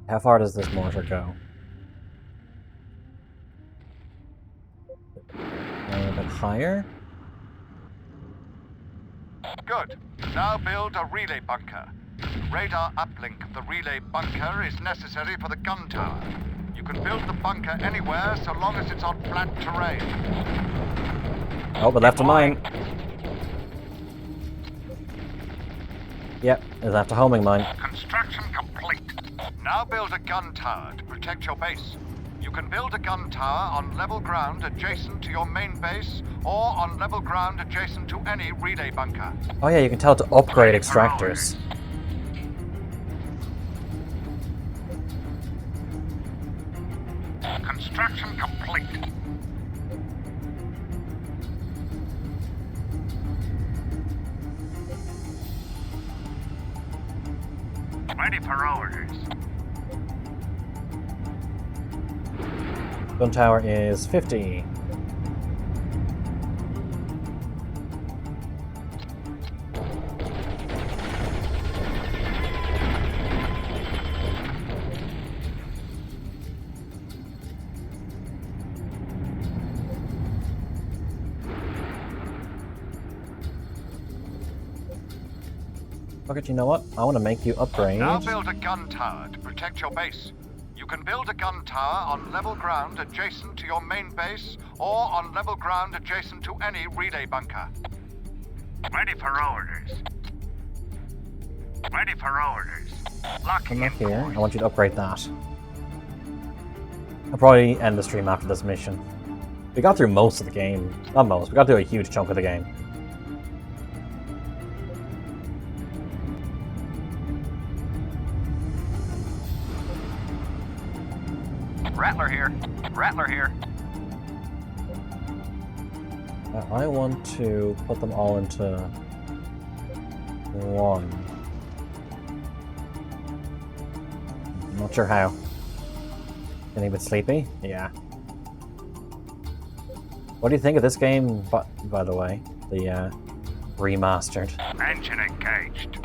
How far does this mortar go? A bit higher? Good. Now build a relay bunker. Radar uplink of the relay bunker is necessary for the gun tower. You can build the bunker anywhere so long as it's on flat terrain. Oh, but left of mine. Yep, it's after homing mine. Construction complete. Now build a gun tower to protect your base. You can build a gun tower on level ground adjacent to your main base, or on level ground adjacent to any relay bunker. Oh yeah, you can tell it to upgrade extractors. Construction complete. Ready for orders. Gun tower is 50. Okay, you know what? I want to make you upgrade. Now build a gun tower to protect your base. You can build a gun tower on level ground adjacent to your main base, or on level ground adjacent to any relay bunker. Ready for orders. Ready for orders. Locking Come in back here. course. I want you to upgrade that. I'll probably end the stream after this mission. We got through most of the game. Not most, we got through a huge chunk of the game. Rattler here. Rattler here. I want to put them all into one. I'm not sure how. Getting a bit sleepy? Yeah. What do you think of this game, by the way? The remastered. Engine engaged.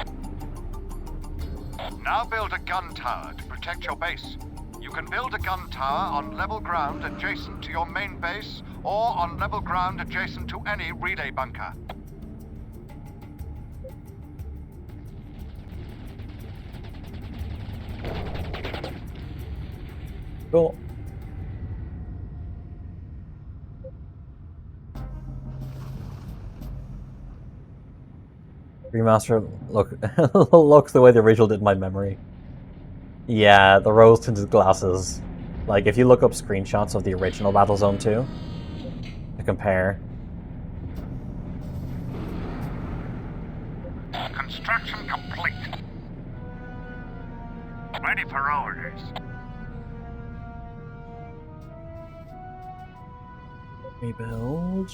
Now build a gun tower to protect your base. You can build a gun tower on level ground adjacent to your main base, or on level ground adjacent to any relay bunker. Cool. Remaster, look, looks the way the original did in my memory. Yeah, the rose-tinted glasses. Like, if you look up screenshots of the original Battlezone 2 to compare. Construction complete. Ready for orders. Rebuild.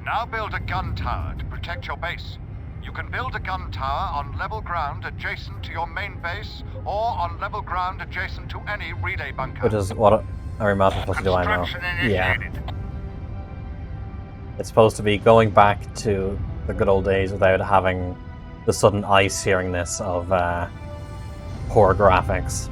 Now build a gun tower to protect your base. You can build a gun tower on level ground adjacent to your main base, or on level ground adjacent to any relay bunker. Which is what a remaster is supposed to do, I know. Yeah. It's supposed to be going back to the good old days without having the sudden eye-searingness of poor graphics.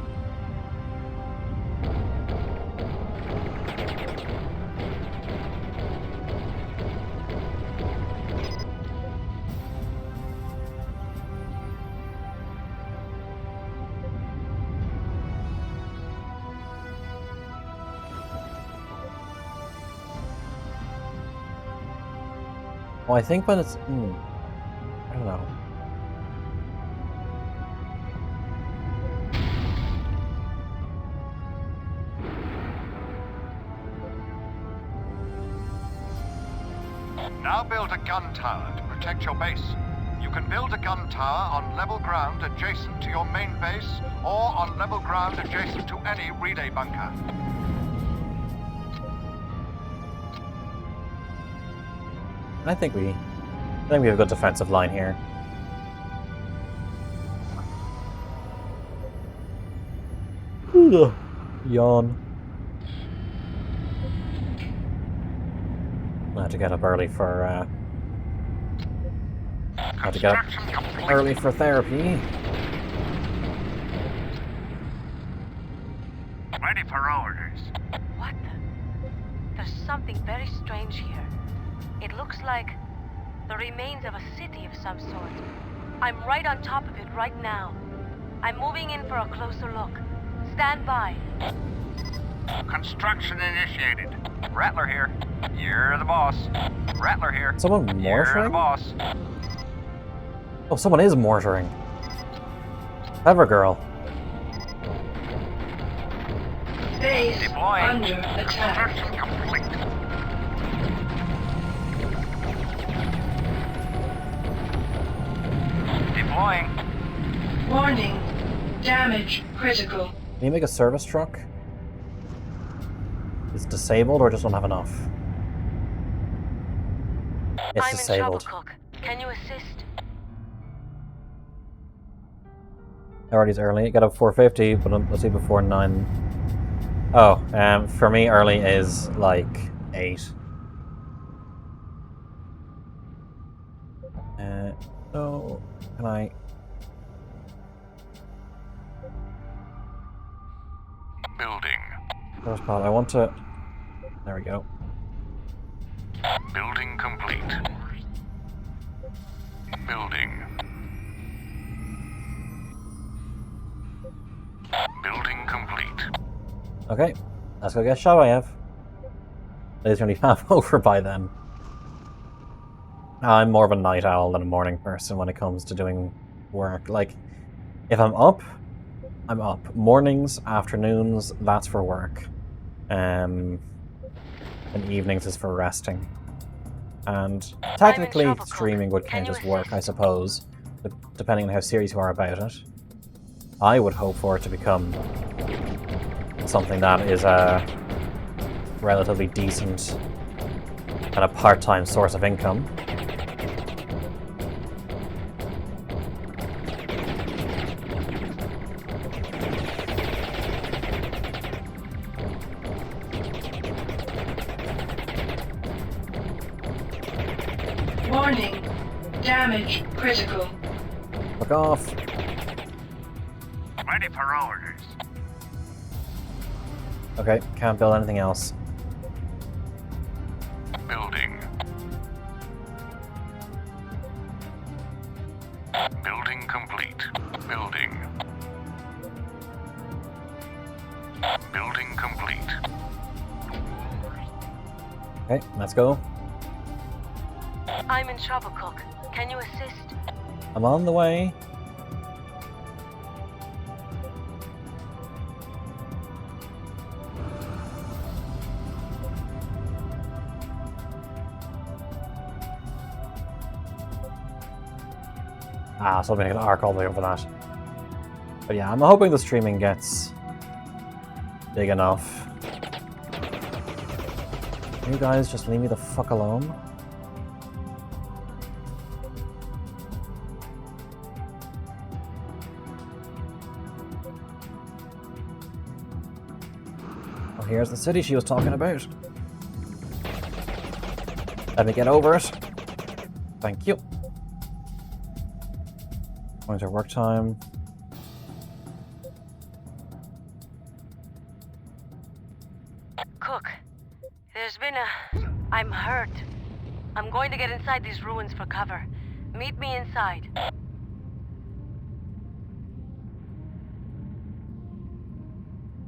Well, I think when it's... I don't know. Now build a gun tower to protect your base. You can build a gun tower on level ground adjacent to your main base or on level ground adjacent to any relay bunker. I think we have a good defensive line here. Yawn. I had to get up early for therapy. Ready for orders. What the? There's something very strange here. It looks like the remains of a city of some sort. I'm right on top of it right now. I'm moving in for a closer look. Stand by. Construction initiated. Rattler here. You're the boss. Rattler here. Someone You're the mortaring? boss. Oh, someone is mortaring. Clever girl. Base Deploying. under attack. Construction complete. Deploying. Warning. Damage critical. Can you make a service truck? It's disabled or just don't have enough? It's I'm disabled. in trouble, Cook. Can you assist? Already's early. Got up 4:50, but let's see before 9. Oh, for me early is like 8. No, can I? Building. First part, I want to. There we go. Building complete. Building. Building complete. Okay, let's go get Shabayev. It's only half over by then. I'm more of a night owl than a morning person when it comes to doing work. Like, if I'm up, I'm up. Mornings, afternoons, that's for work. And evenings is for resting. And technically, streaming would count as work, I suppose, but depending on how serious you are about it. I would hope for it to become something that is a relatively decent kind of part-time source of income. Warning. Damage critical. Fuck off. Ready for orders. Okay, can't build anything else. Building. Building complete. Building. Building complete. Okay, let's go. I'm in trouble, Cook. Can you assist? I'm on the way. So I'm gonna get an arc all the way over that. But yeah, I'm hoping the streaming gets big enough. You guys just leave me the fuck alone. Oh, here's the city she was talking about. Let me get over it. Thank you. Monitor work time. Cook, there's been a... I'm hurt. I'm going to get inside these ruins for cover. Meet me inside.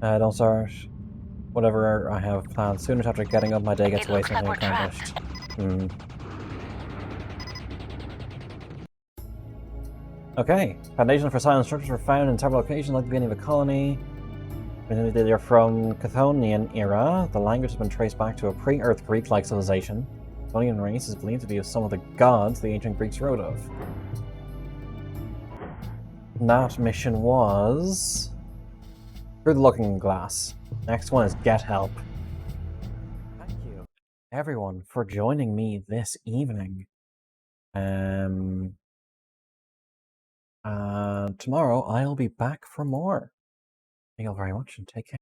Don't start. Whatever I have planned. Soon after getting up, my day gets away something accomplished. Okay. Foundations for silent structures were found in several locations, like the beginning of a colony. They're from Chthonian era. The language has been traced back to a pre-Earth Greek-like civilization. The Chthonian race is believed to be of some of the gods the ancient Greeks wrote of. That mission was Through the Looking Glass. Next one is Get Help. Thank you, everyone, for joining me this evening. Tomorrow I'll be back for more. Thank you all very much and take care.